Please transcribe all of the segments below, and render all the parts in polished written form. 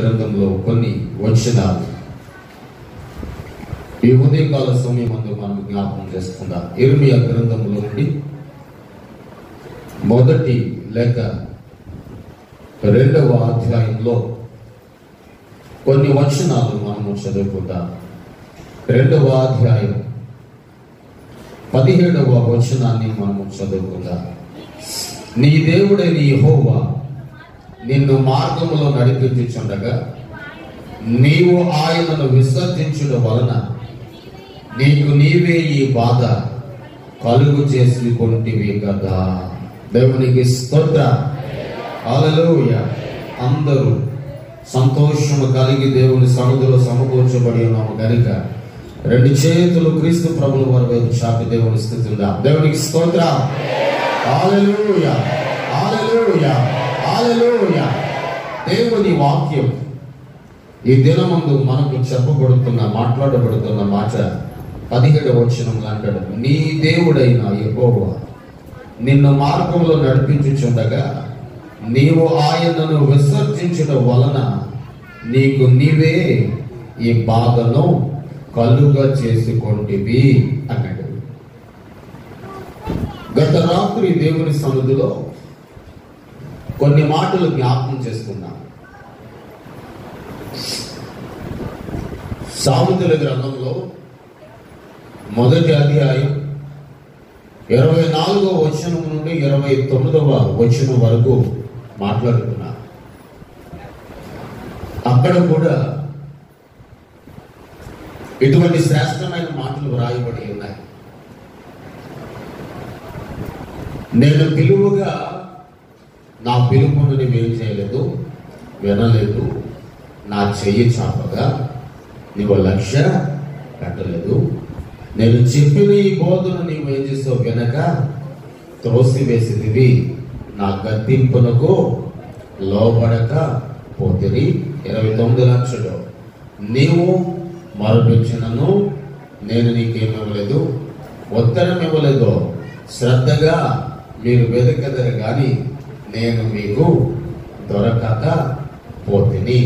గ్రంథంలో కొన్ని వచనాలు ఈ ఉదయకాల సమయం అందు మనం జ్ఞాపకం చేసుకుందాం. ఇర్మియా గ్రంథంలో నుండి మొదటి లేక 2వ అధ్యాయంలో కొన్ని వచనాలు మనము చదువుకుందాం. 2వ అధ్యాయం 17వ వచనాన్ని మనము చదువుకుందాం. నీ దేవుడైన యెహోవా నిన్ను మార్గములో నడిపించుచుండగా నీవు ఆయనను విసర్జించుట వలన నీకు నీవే ఈ బాధ కలుగు చేసుకుంటివి కదా. దేవునికి స్తోత్రం. హల్లెలూయా. అందరూ సంతోషము కలిగి దేవుని సన్నిధిలో సమకూర్చబడి ఉన్నాము కనుక 2 చేతులు క్రీస్తు ప్రభుల వారి వైపు చాపి దేవుని స్తుతిద్దాం. దేవునికి స్తోత్రం. హల్లెలూయా, హల్లెలూయా, హల్లెలూయా. దేవుని వాక్యం ఈ దినమందు మనకు చెప్పబడుతున్న మాట్లాడబడుతున్న మాట 17వ వచనంలో అంటాడు, నీ దేవుడైన యెహోవా నిన్ను మార్గంలో నడిపించుచుండగా నీవు ఆయనను విసర్జించడం వలన నీకు నీవే ఈ బాధను కలుగ చేసుకొంటివి అన్నాడు. గత రాత్రి దేవుని సన్నిధిలో కొన్ని మాటలు జ్ఞాపకం చేసుకున్నాం. సామెతల గ్రంథంలో మొదటి అధ్యాయం 24వ వచనం నుండి 29వ వచనం వరకు మాట్లాడుతున్నా. అక్కడ కూడా ఇటువంటి శ్రేష్టమైన మాటలు వ్రాయబడి ఉన్నాయి. నేను పిలువగా నా పిలుపును నీవేం చేయలేదు, వినలేదు. నా చెయ్యి చాపగా నీవు లక్ష్య పెట్టలేదు. నేను చెప్పిన ఈ బోధను నీవు ఏం చేసావు, వెనక త్రోసివేసిదివి. నా గద్దింపునకు లోబడక పోతిరి. 29 లక్షలు నీవు మరపించినను నేను నీకేమివ్వలేదు, ఉత్తరం ఇవ్వలేదు. శ్రద్ధగా మీరు వెదకదరు కానీ నేను మీకు దొరకక పోతిని.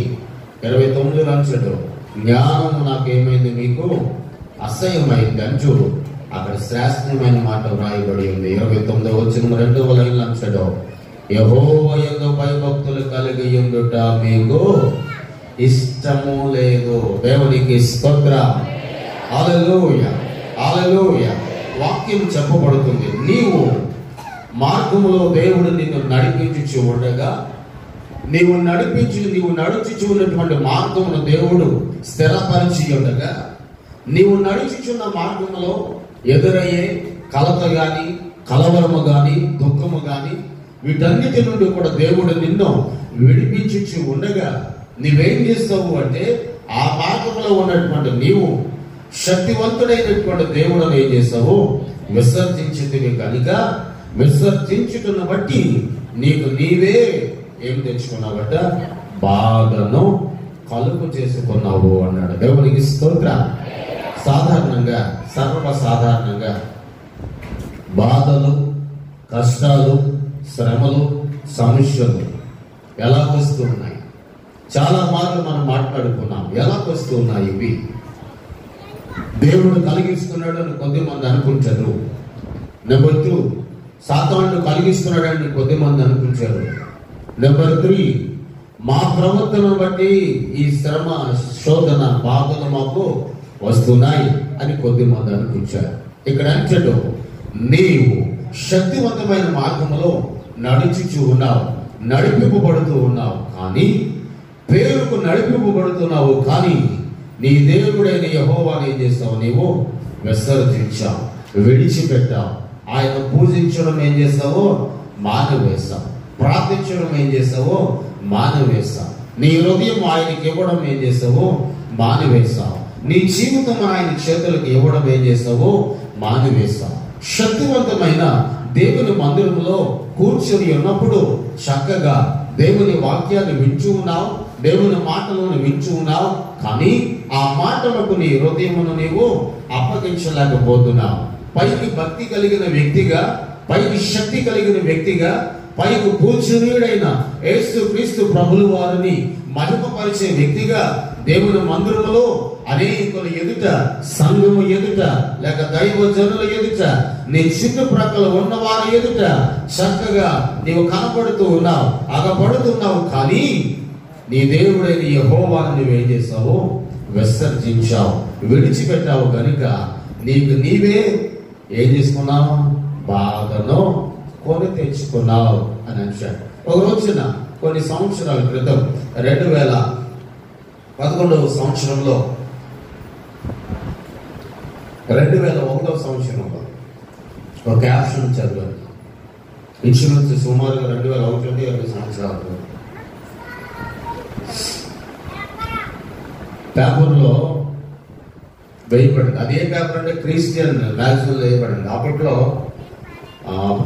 29 లక్షలు జ్ఞానము నాకేమైంది, మీకు అసహ్యమైంది అని చూడు. అక్కడ శ్రేష్టమైన మాట వ్రాయబడి ఉంది. 29వ వచనం 2వ లైన్ అంటాడు, యెహోవా యందు భయభక్తులు కలిగి ఉండుట మీకు ఇష్టము లేదు. దేవునికి స్తోత్రం. హల్లెలూయా, హల్లెలూయా. వాక్యం చెప్పబడుతుంది, నీవు మార్గములో దేవుడు నిన్ను నడిపించుచు ఉండగా నీవు నడుచుచు ఉన్నటువంటి మార్గమును దేవుడు స్థిరపరిచి ఉండగా నీవు నడుచుచున్న మార్గంలో ఎదురయ్యే కలత గాని, కలవరము గాని, దుఃఖము గాని వీటన్నిటి నుండి కూడా దేవుడు నిన్ను విడిపించుచు ఉండగా నీవేం చేస్తావు అంటే ఆ మార్గంలో ఉన్నటువంటి నీవు శక్తివంతుడైనటువంటి దేవుడను ఏం చేస్తావు, విసర్జించింది కనుక విసర్జించుకున్న బట్టి నీకు నీవే ఏం తెచ్చుకున్నావట, బాధను కలుపు చేసుకున్నావు అన్నాడు. దేవునికి స్తోత్రం. సాధారణంగా సర్వసాధారణంగా బాధలు, కష్టాలు, శ్రమలు, సమస్యలు ఎలా వస్తూ ఉన్నాయి? చాలా మార్లు మనం మాట్లాడుకున్నాం. ఎలా వస్తూ ఉన్నాయి ఇవి? దేవుడు కలిగిస్తున్నాడు అని కొద్దిమంది అనుకుంటారు. నెంబర్ 2, సాతానుడు కలిగిస్తున్నాడని కొద్దిమంది అనుకుంటారు. నెంబర్ 3, మా ప్రవర్తనను బట్టి ఈ శ్రమ, శోధన, బాధలు మాకు వస్తున్నాయి అని కొద్దిమంది అనుకుంటారు. ఇక్కడ అంటాడు, నీవు శక్తివంతమైన మార్గంలో నడుచుచు ఉన్నావు, నడిపింపబడుతూ ఉన్నావు. కానీ పేరుకు నడిపింపబడుతున్నావు, కానీ నీ దేవుడైన యెహోవాను ఏం చేస్తావు, నీవు విసర్జించావు, విడిచిపెట్టావు. ఆయన పూజించడం ఏం చేస్తావో మానవేస్తావు, ప్రార్థించడం ఏం చేస్తావో మానవేస్తావు, నీ హృదయం ఆయనకి ఇవ్వడం ఏం చేస్తావో మానవేస్తావు, నీ జీవితం ఆయన చేతులకు ఇవ్వడం ఏం చేస్తావో మానవేస్తావు. శక్తివంతమైన దేవుని మందిరంలో కూర్చొని ఉన్నప్పుడు చక్కగా దేవుని వాక్యాన్ని వింటూ ఉన్నావు, దేవుని మాటలను వింటూ ఉన్నావు. కానీ ఆ మాటలకు నీ హృదయమును నీవు అప్పగించలేకపోతున్నావు. పైకి భక్తి కలిగిన వ్యక్తిగా, పైకి శక్తి కలిగిన వ్యక్తిగా, పైకి పూజనీయుడైన యేసు క్రీస్తు ప్రభుల వారిని మహిమపరిచే వ్యక్తిగా దేవుని మందిరములో అనేకుల ఎదుట, సంఘము ఎదుట, లేక దైవజనుల ఎదుట, నీ చుట్టుప్రక్కల ఉన్న వారి ఎదుట చక్కగా నీవు కనపడుతూ ఉన్నావు, అగపడుతున్నావు. కానీ నీ దేవుడైన యెహోవాను నువ్వేం చేసావు? విసర్జించావు, విడిచిపెట్టావు. కనుక నీకు నీవే ఏం చేసుకున్నావు? బాధను కొని తెచ్చుకున్నావు అని అంటాడు. ఒక రోజున కొన్ని సంవత్సరాల క్రితం 2011వ సంవత్సరంలో 2001వ సంవత్సరంలో ఒక క్యాప్షన్ చదివాను. ఇన్సూరెన్స్ సుమారుగా 2001 20 సంవత్సరాలు పేపర్లో వేయబడింది. అది ఏ పేపర్ అంటే క్రిస్టియన్ మ్యాగజైన్లో వేయబడింది. అప్పట్లో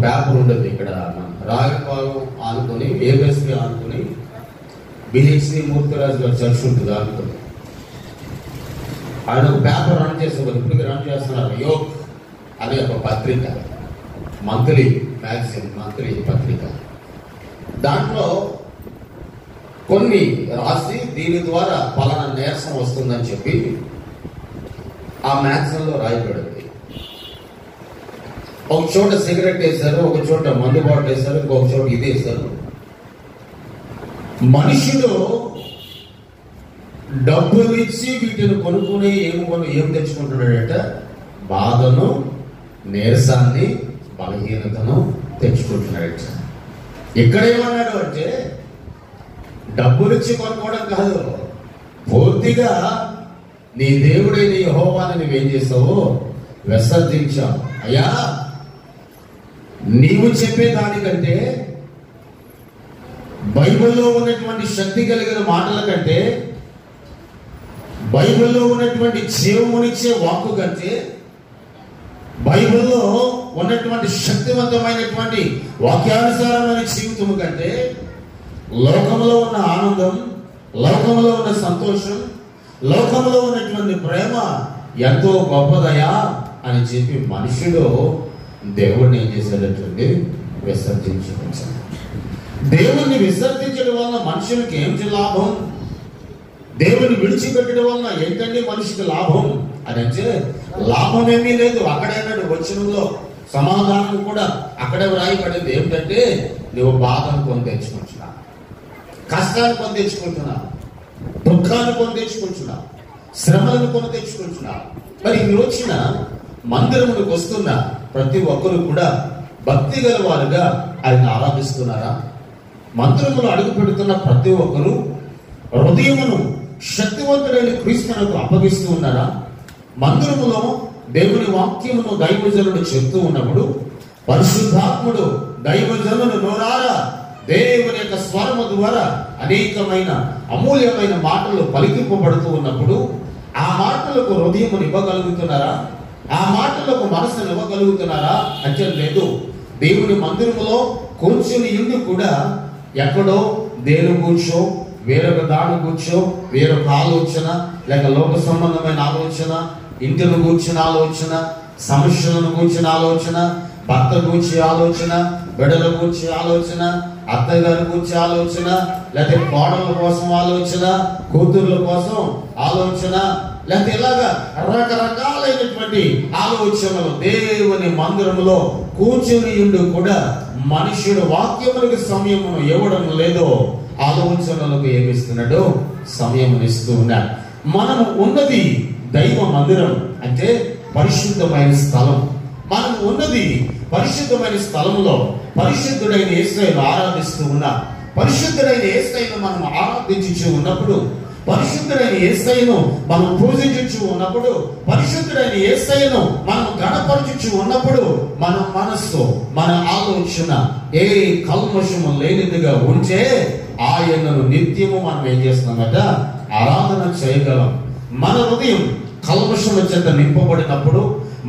పేపర్ ఉండదు ఇక్కడ రాయపాలెం ఆనుకొని, ఏబిఎస్పి ఆనుకొని, బిహెచ్సి మూర్తిరాజు గారి చర్చ్ ఉంటుంది ఆనుకొని. ఆయన ఒక పేపర్ రన్ చేసేవారు, ఇప్పటికీ రన్ చేస్తున్నారు. యోగ్ అనే ఒక పత్రిక, మంత్లీ మ్యాగజైన్, మంత్లీ పత్రిక. దాంట్లో కొన్ని రాసి దీని ద్వారా పలానా నీరసం వస్తుందని చెప్పి ఆ మ్యాగజైన్ లో రాయబడింది. ఒక చోట సిగరెట్ వేశారు, ఒక చోట మందు బాటిల్ వేశారు, ఇంకొక చోట ఇది వేశారు. మనుషుడు డబ్బులు ఇచ్చి వీటిని కొనుక్కుని ఏం తెచ్చుకుంటున్నాడట? బాధను, నీరసాన్ని, బలహీనతను తెచ్చుకుంటున్నాడట. ఇక్కడేమన్నాడు అంటే డబ్బులు ఇచ్చి కొనుక్కోవడం కాదు, పూర్తిగా నీ దేవుడైన యెహోవాను నువ్వేం చేసావు? విసర్జించావు. అయ్యా, నీవు చెప్పే దానికంటే, బైబిల్లో ఉన్నటువంటి శక్తి కలిగిన మాటల కంటే, బైబిల్లో ఉన్నటువంటి జీవమునిచ్చే వాక్కు కంటే, బైబిల్లో ఉన్నటువంటి శక్తివంతమైనటువంటి వాక్యానుసారమైన జీవితము కంటే, లోకంలో ఉన్న ఆనందం, లోకంలో ఉన్న సంతోషం, లోకంలో ఉన్నటువంటి ప్రేమ ఎంతో గొప్పదయా అని చెప్పి మనుషుడు దేవుణ్ణి ఏం చేశాడంటే విసర్జించాడు. దేవుణ్ణి విసర్జించడం వలన మనుషునికి ఏమిటి లాభం? దేవుని విడిచిపెట్టడం వలన ఏంటంటే మనిషికి లాభం అని అంటే లాభం ఏమీ లేదు. అక్కడే అన్నాడు వచనంలో, సమాధానం కూడా అక్కడే వ్రాయబడింది. ఏమిటంటే నువ్వు బాధను కొని తెచ్చుకుంటున్నావు, కష్టాన్ని కొని తెచ్చుకుంటున్నావు, దుఃఖాన్ని కొని తెచ్చుకుంటున్నావు, శ్రమలను కొని తెచ్చుకుంటున్నావు. మరి ఈ రోజున మందిరములకు వస్తున్న ప్రతి ఒక్కరు కూడా భక్తి గల వారుగా ఆయన ఆరాధిస్తున్నారా? మందిరములు అడుగు పెడుతున్న ప్రతి ఒక్కరు హృదయమును శక్తివంతుడైన క్రీస్తునకు అప్పగిస్తూ ఉన్నారా? మందిరములో దేవుని వాక్యమును దైవజనుడు చెప్తూ ఉన్నప్పుడు పరిశుద్ధాత్ముడు దైవజనుడు నోరారా దేవుని యొక్క స్వరము ద్వారా అనేకమైన అమూల్యమైన మాటలు పలికింపబడుతూ ఉన్నప్పుడు ఆ మాటలకు హృదయమును ఇవ్వగలుగుతున్నారా? ఆ మాటలకు మనసును ఇవ్వగలుగుతున్నారా అంటే లేదు. దేవుని మందిరములో కూర్చుని ఇందు కూడా ఎక్కడో దేని కూర్చో, వేరొక దాని కూర్చో, వేరొక ఆలోచన, లేక లోక సంబంధమైన ఆలోచన, ఇంటిని కూర్చున్న ఆలోచన, సమస్యలను కూర్చున్న ఆలోచన, భర్త కూర్చే ఆలోచన, బిడ్డల కూర్చే ఆలోచన, అత్తగారి కూర్చే ఆలోచన, లేకపోతే కోడళ్ళ కోసం ఆలోచన, కూతుర్ల కోసం ఆలోచన, లేకపోతే ఇలాగా రకరకాలైనటువంటి ఆలోచనలు దేవుని మందిరంలో కూర్చుని ఉండి కూడా మనుష్యుడు వాక్యములకు సమయమును ఇవ్వడం లేదో ఆలోచనలకు ఏమిస్తున్నాడు? సమయమునిస్తూ ఉన్నాడు. మనము ఉన్నది దైవ మందిరం అంటే పరిశుద్ధమైన స్థలం. మనం ఉన్నది పరిశుద్ధమైన స్థలంలో పరిశుద్ధుడైన యేసును ఆరాధిస్తూ ఉన్నాం. పరిశుద్ధుడైన యేసును మనం ఆరాధించుచూ ఉన్నప్పుడు, పరిశుద్ధుడైన యేసును మనం పూజించుచూ ఉన్నప్పుడు, పరిశుద్ధుడైన యేసును మనం గణపరచుచూ ఉన్నప్పుడు మన మనస్సు, మన ఆలోచన ఏ కల్మషము లేనిదిగా ఉంటే ఆయనను నిత్యము మనం ఏం చేస్తున్నామట? ఆరాధన చేయగలం. మన హృదయం కల్మషము చేత నింపబడినప్పుడు,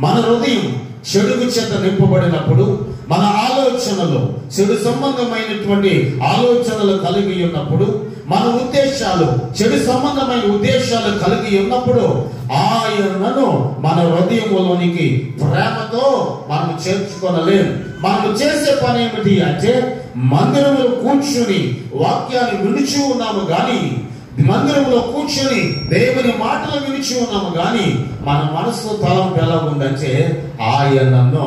మన హృదయం చెడుగు చేత నింపబడినప్పుడు, మన ఆలోచనలు చెడు సంబంధమైనటువంటి ఆలోచనలు కలిగి ఉన్నప్పుడు, మన ఉద్దేశాలు చెడు సంబంధమైన ఉద్దేశాలు కలిగి ఉన్నప్పుడు ఆయనను మన హృదయంలోనికి ప్రేమతో మనం చేర్చుకొనలేం. మనం చేసే పని ఏమిటి అంటే మందిరంలో కూర్చుని వాక్యాన్ని వినిచి ఉన్నాము గాని, మందిరంలో కూర్చొని దేవుని మాటలు వినిచి ఉన్నాము గాని మన మనసు తలంపు ఎలా ఉందంటే ఆయనను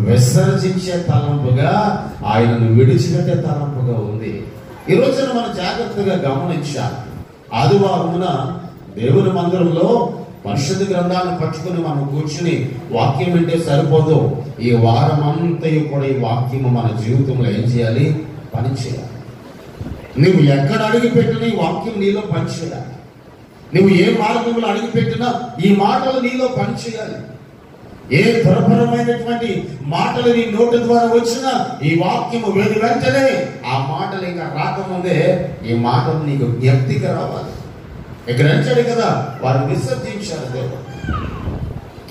విసర్జించే తలంపుగా, ఆయనను విడిచిపెట్టే తలంపుగా ఉంది. ఈ రోజున మనం జాగ్రత్తగా గమనించాలి. ఆదివారమున దేవుని మందిరంలో పరిశుద్ధ గ్రంథాలను పట్టుకుని మనం కూర్చుని వాక్యం వింటే సరిపోదు. ఈ వారం అంతయు కూడా ఈ వాక్యము మన జీవితంలో ఏం చేయాలి? పని చేయాలి. నువ్వు ఎక్కడ అడుగుపెట్టినా ఈ వాక్యం నీలో పనిచేయాలి. నువ్వు ఏ మార్గంలో అడుగుపెట్టినా ఈ మాటలు నీలో పనిచేయాలి. ఏ దుర్భరమైనటువంటి మాటలు నీ నోటి ద్వారా వచ్చినా ఈ వాక్యము వెను వెంటనే ఆ మాటలు ఇంకా రాకముందే ఈ మాటలు నీకు జ్ఞప్తికి రావాలి. ఇక్కడ అంటాడు కదా, వారు విసర్జించారు దేవుడు.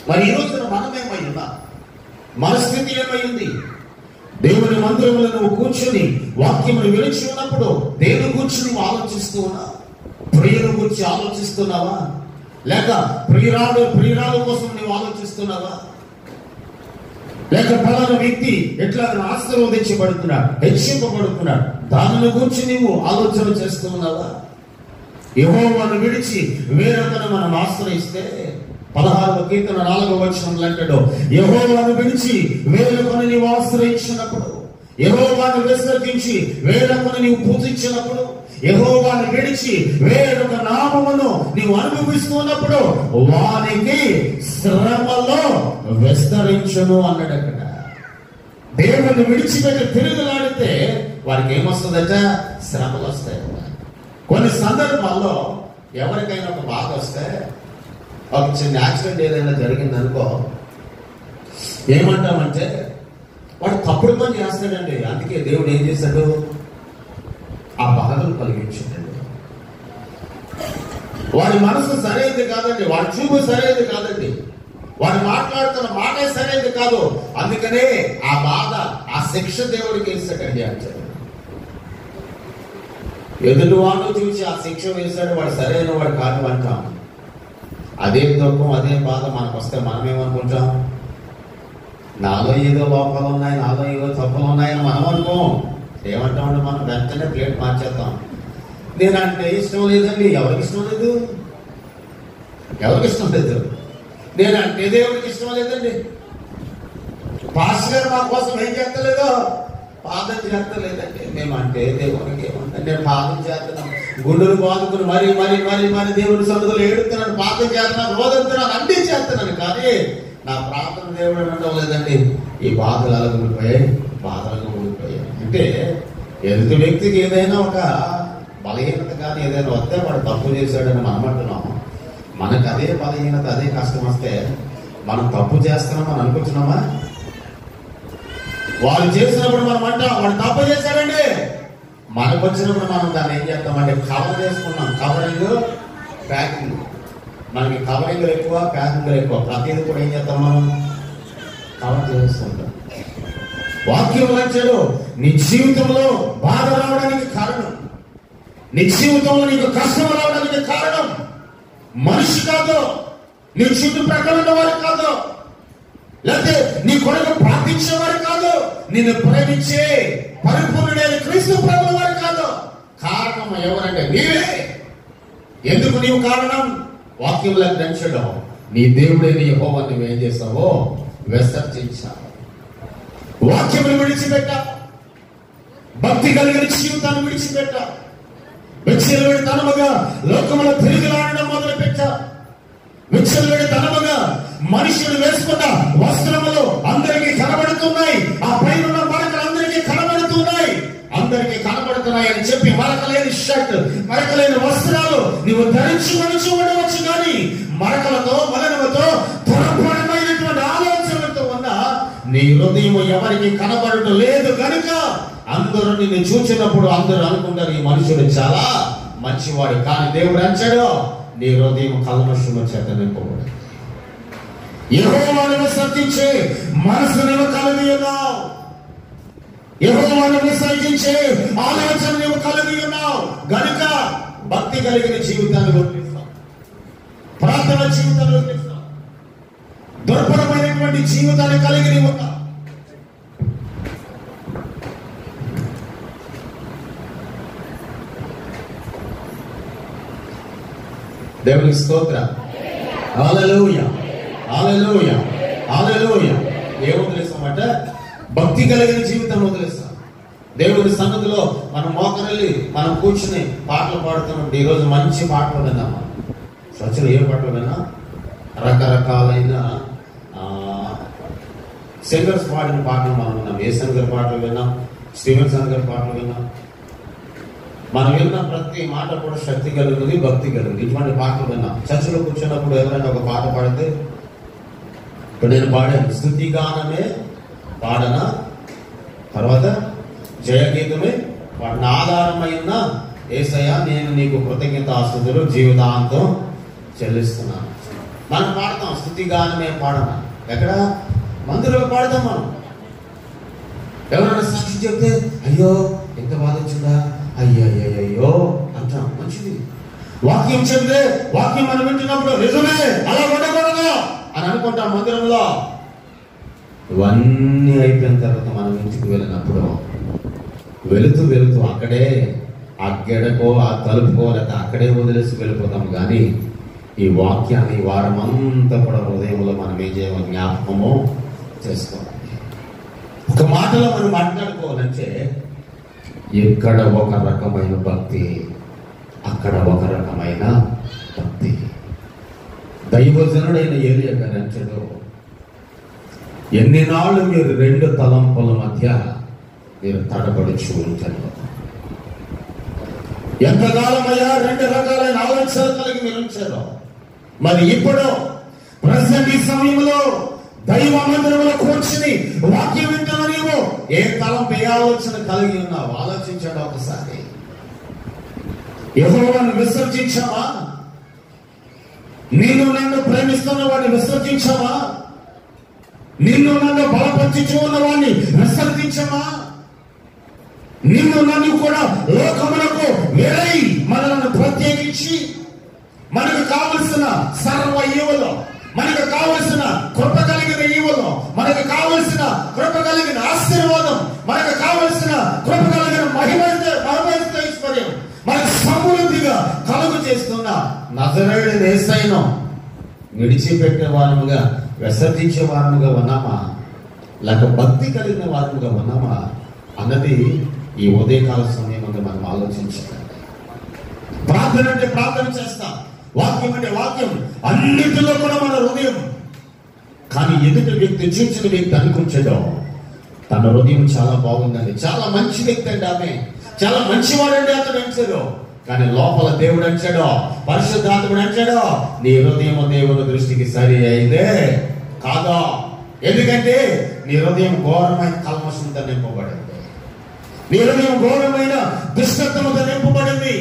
మరి ఈ రోజున మనమేమై ఉన్నా, మన స్థితి ఏమైంది? దేవుని మందిరంలో నువ్వు కూర్చుని వాక్యమును వినిచి ఉన్నప్పుడు దేవుని గురించి నువ్వు ఆలోచిస్తూ ఉన్నావు. ప్రియుల గురించి ఆలోచిస్తున్నావా? లేక ప్రియురాలు కోసం నువ్వు ఆలోచిస్తున్నావా? లేక ఫలానా వ్యక్తి ఎట్లా ఆశీర్వదించబడుతున్నాడు, హెచ్చింపబడుతున్నాడు, దానిని గురించి నువ్వు ఆలోచన చేస్తూ ఉన్నావా? యెహోవాను విడిచి వేరొకరు మనం ఆశ్రయిస్తే 16వ కీర్తన 4వ వచనంలో అంటాడు, యెహోవాను విడిచి వేరొకరు నీవు ఆశ్రయించినప్పుడు, యెహోవాను విసర్జించి వేరొకరు నీవు పూజించినప్పుడు, యెహోవాను విడిచి వేరొక నామమును నీవు అనుభవిస్తున్నప్పుడు వానికి శ్రమలో విస్తరించును అన్నాడు. అక్కడ దేవుని విడిచిపెట్టి తిరుగులాడితే వారికి ఏమొస్తుందట? శ్రమలు వస్తాయి. కొన్ని సందర్భాల్లో ఎవరికైనా ఒక బాధ వస్తే, ఒక చిన్న యాక్సిడెంట్ ఏదైనా జరిగిందనుకో, ఏమంటామంటే వాడు తప్పుడు పని చేస్తాడండి, అందుకే దేవుడు ఏం చేశాడు? ఆ బాధను కలిగించాడు. వాడి మనసు సరైనది కాదండి, వాడి చూపు సరైనది కాదండి, వాడు మాట్లాడుతున్న మాటే సరైనది కాదు, అందుకనే ఆ బాధ, ఆ శిక్ష దేవుడికి వేస్తాడండి అంటాడు. ఎదుటి వాడు చూసి ఆ శిక్ష వేశాడు, వాడు సరైన వాడు కాదు అంటాం. అదే దుఃఖం, అదే బాధ మనకు వస్తే మనం ఏమనుకుంటాం? నాలో ఏదో లోపాలు ఉన్నాయి, నాలో ఏదో తప్పులు ఉన్నాయని మనం అనుకోం. ఏమంటామంటే మనం వెంటనే ప్లేట్ మార్చేస్తాం. నేనంటే ఇష్టం లేదండి. ఎవరికి ఇష్టం లేదు? ఎవరికి ఇష్టం లేదు? నేనంటే దేవుడికి ఇష్టం లేదండి. పాస్టర్ గారు మా కోసం ఏం చేస్తలేదో, పాదం చేస్తలేదండి. మేమంటే దేవునికి ఏమంటే నేను పాదం చేస్తున్నాను, గుండెలు బాదుకుని మరి మరి మరి మరి దేవుడి సన్నిధిలో ఏడుతున్నాను, పాదం చేస్తున్నాను, రోదంతున్నాను, అన్నీ చేస్తున్నాను, కానీ నా ప్రార్థన దేవుడు అనడం లేదండి. ఈ బాధలు అలా ఉండిపోయాయి, బాధలుగా ఉండిపోయాయి. అంటే ఎదుటి వ్యక్తికి ఏదైనా ఒక బలహీనత కానీ ఏదైనా వస్తే వాడు తప్పు చేశాడని మనం అంటున్నాం. మనకు అదే బలహీనత, అదే కష్టం వస్తే మనం తప్పు చేస్తున్నామని అనుకుంటున్నామా? వాళ్ళు చేసినప్పుడు మనం అంటాం వాడు తప్పు చేశాడండి. మనకు వచ్చినప్పుడు మనం దాన్ని ఏం చేస్తామంటే కవర్ చేసుకున్నాం. Covering, packing. మనకి కవరింగ్ ఎక్కువ, ప్యాకింగ్ ఎక్కువ. ప్రతిదీ కూడా ఏం చేస్తాం? మనం కవర్ చేస్తుంటాం. వాక్యం వచ్చాడు, నీ జీవితంలో బాధ రావడానికి కారణం, నీ జీవితంలో నీకు కష్టం రావడానికి కారణం మనిషి కాదు, నీ చుట్టుప్రక్కల ఉన్న వారు కాదు, లేకపోతే నీ కొరకు ప్రార్థించేవారు కాదు, నిన్ను ప్రేమించే పరిపూర్ణుడైన క్రీస్తు ప్రభువు వారు కాదు. కారణం ఎవరంటే నీవే. ఎందుకు నీవు కారణం? వాక్యంలో గ్రహించడం, నీ దేవుడైన యెహోవాను నువ్వేం చేస్తావో విసర్జించావు. వాక్యమును విడిచిపెట్టావు, భక్తి కలిగిన జీవితాన్ని విడిచిపెట్టావు, విచ్చలవిడి తనముగా లోకములో తిరుగులాడడం మొదలు పెట్టావు. విచ్చలవిడి తనముగా మనుషులు వేసుకున్న వస్త్రములు అందరికీ కనబడుతున్నాయి, ఆ పైన మరకలు అందరికీ కనబడుతున్నాయి, అందరికీ కనబడుతున్నాయి అని చెప్పి మరకలేని షర్ట్, మరకలేని వస్త్రాలు నువ్వు ధరించుకొని చూడవచ్చు. కానీ మరకలతో, మలనముతో, దుర్భరమైనటువంటి ఆలోచనలతో ఉన్న నీ హృదయం ఎవరికి కనబడటం లేదు కనుక అందరూ నిన్ను చూసినప్పుడు అందరూ అనుకుంటారు ఈ మనుషుడు చాలా మంచివాడు. కానీ దేవుడు అంచాడు, నీ హృదయం కల్మషము చేత నింపబడి యెహోవాను విసర్జించే మనసు నీవు కలిగి ఉన్నావు, యెహోవాను విసర్జించే ఆలోచన నీవు కలిగి ఉన్నావు గనుక భక్తి కలిగిన జీవితాన్ని గుర్తిస్తావు, ప్రార్థన జీవితాన్ని గుర్తిస్తావు, దుర్భరమైనటువంటి జీవితాన్ని కలిగి ఉన్నావు. దేవునికి స్తోత్రం. హల్లెలూయా, హల్లెలూయా, హల్లెలూయా. ఏం వదిలేస్తామంట? భక్తి కలిగిన జీవితం వదిలేస్తాం. దేవుడి సన్నిధిలో మనం మోకరిల్లి మనం కూర్చుని పాటలు పాడుతున్నాం. ఈరోజు మంచి పాటలు విన్నాం. చర్చలో ఏ పాటలు విన్నా? రకరకాలైన సింగర్స్ పాడిన పాటలు మనం విన్నాం. ఏసన్ గారి పాటలు విన్నాం, స్టీవెన్సన్ గారి పాటలు విన్నాం. మనం విన్న ప్రతి మాట కూడా శక్తి కలిగినది, భక్తి కలిగింది. ఇటువంటి పాటలు విన్నాం. చర్చలో కూర్చున్నప్పుడు ఎవరైనా ఒక పాట పాడితే, ఇప్పుడు నేను పాడాను, స్తుతి గానమే పాడన, తర్వాత జయగీతమే పాడిన, ఆధారమైన యేసయ్యా నేను నీకు కృతజ్ఞతాస్తుతులు జీవితాంతం చెల్లిస్తున్నాను. మనం పాడతాం స్తుతి గానమే పాడన. ఎక్కడ? మందిరంలో పాడతాం. మనం ఎవరైనా సాక్షి చెప్తే అయ్యో ఎంత బాధ వచ్చిందా, అయ్యో అంటాం. మంచిది. వాక్యం చెప్తే వాక్యం మనం వింటున్నప్పుడు నిజమే అలా ఉండకూడదు అని అనుకుంటాం మందిరంలో. ఇవన్నీ అయిపోయిన తర్వాత మనం ఇంటికి వెళ్ళినప్పుడు వెళుతూ అక్కడే ఆ గెడకో ఆ తలుపుకో లేకపోతే అక్కడే వదిలేసి వెళ్ళిపోతాం. కానీ ఈ వాక్యాన్ని వారం అంతా కూడా హృదయంలో మనం ఏం చేయాలి? జ్ఞాపకము చేసుకోవాలి. ఒక మాటలో మనం మాట్లాడుకోవాలంటే ఇక్కడ ఒక రకమైన భక్తి, అక్కడ ఒక రకమైన భక్తి. దైవజనుడైన ఏలియా గారు అంటాడు, ఎన్ని నాళ్ళు మీరు రెండు తలంపుల మధ్య మీరు తడబడుచు ఉంటారు? ఎంతకాలమయ్యా రెండు రకాలైన ఆలోచనలు కలిగి మీరు ఉంచారు. మరి ఇప్పుడు ప్రజెంట్ ఈ సమయంలో దైవ మందిరంలో కూర్చుని వాక్యం వింటున్న నీవు ఏ తలంపు, ఏ ఆలోచన కలిగి ఉన్నావు? ఆలోచించాడు ఒకసారి. యెహోవాను విసర్జించావా? నిన్ను నన్ను ప్రేమిస్తున్న వాడిని విసర్జించావా? నిన్ను నన్ను బలపరిచి ఉన్న వాడిని విసర్జించావా? నిన్ను నన్ను కూడా లోకములకు వేరై మనలను ప్రత్యేకించి మనకు కావలసిన సర్వ ఈవలో, మనకు కావలసిన కృప కలిగిన ఈవలో, మనకు కావలసిన కృప కలిగిన ఆశీర్వాదం, మనకు కావలసిన కృప కలిగిన మహిమైశ్వర్యం మనకు సమృద్ధిగా కలుగు చేస్తున్న నజరేయుడైన యేసయ్యను విడిచిపెట్టే వారముగా, విసర్జించే వారముగా ఉన్నామా, లేక భక్తి కలిగిన వారముగా ఉన్నామా అన్నది ఈ ఉదయకాల సమయంలో మనం ఆలోచించాలి. ప్రార్థన అంటే ప్రార్థన చేస్తాం, వాక్యం అంటే వాక్యం, అన్నిటిలో కూడా మన హృదయం. కానీ ఎదుటి వ్యక్తి చూసిన వ్యక్తి అనుకుంటాడో తన హృదయం చాలా బాగుందని, చాలా మంచి వ్యక్తి అంటే ఆమె, చాలా మంచివాడండి అతను అంటాడు. కానీ లోపల దేవుడు అంటాడో, పరిశుద్ధాత్ముడు అంటాడో, నీ హృదయం దేవుని దృష్టికి సరి అయిందే కాదా. ఎందుకంటే నీ హృదయం ఘోరమైన కల్మషంతో నింపబడింది, నీ హృదయం ఘోరమైన దుష్టత్వముతో నింపబడింది.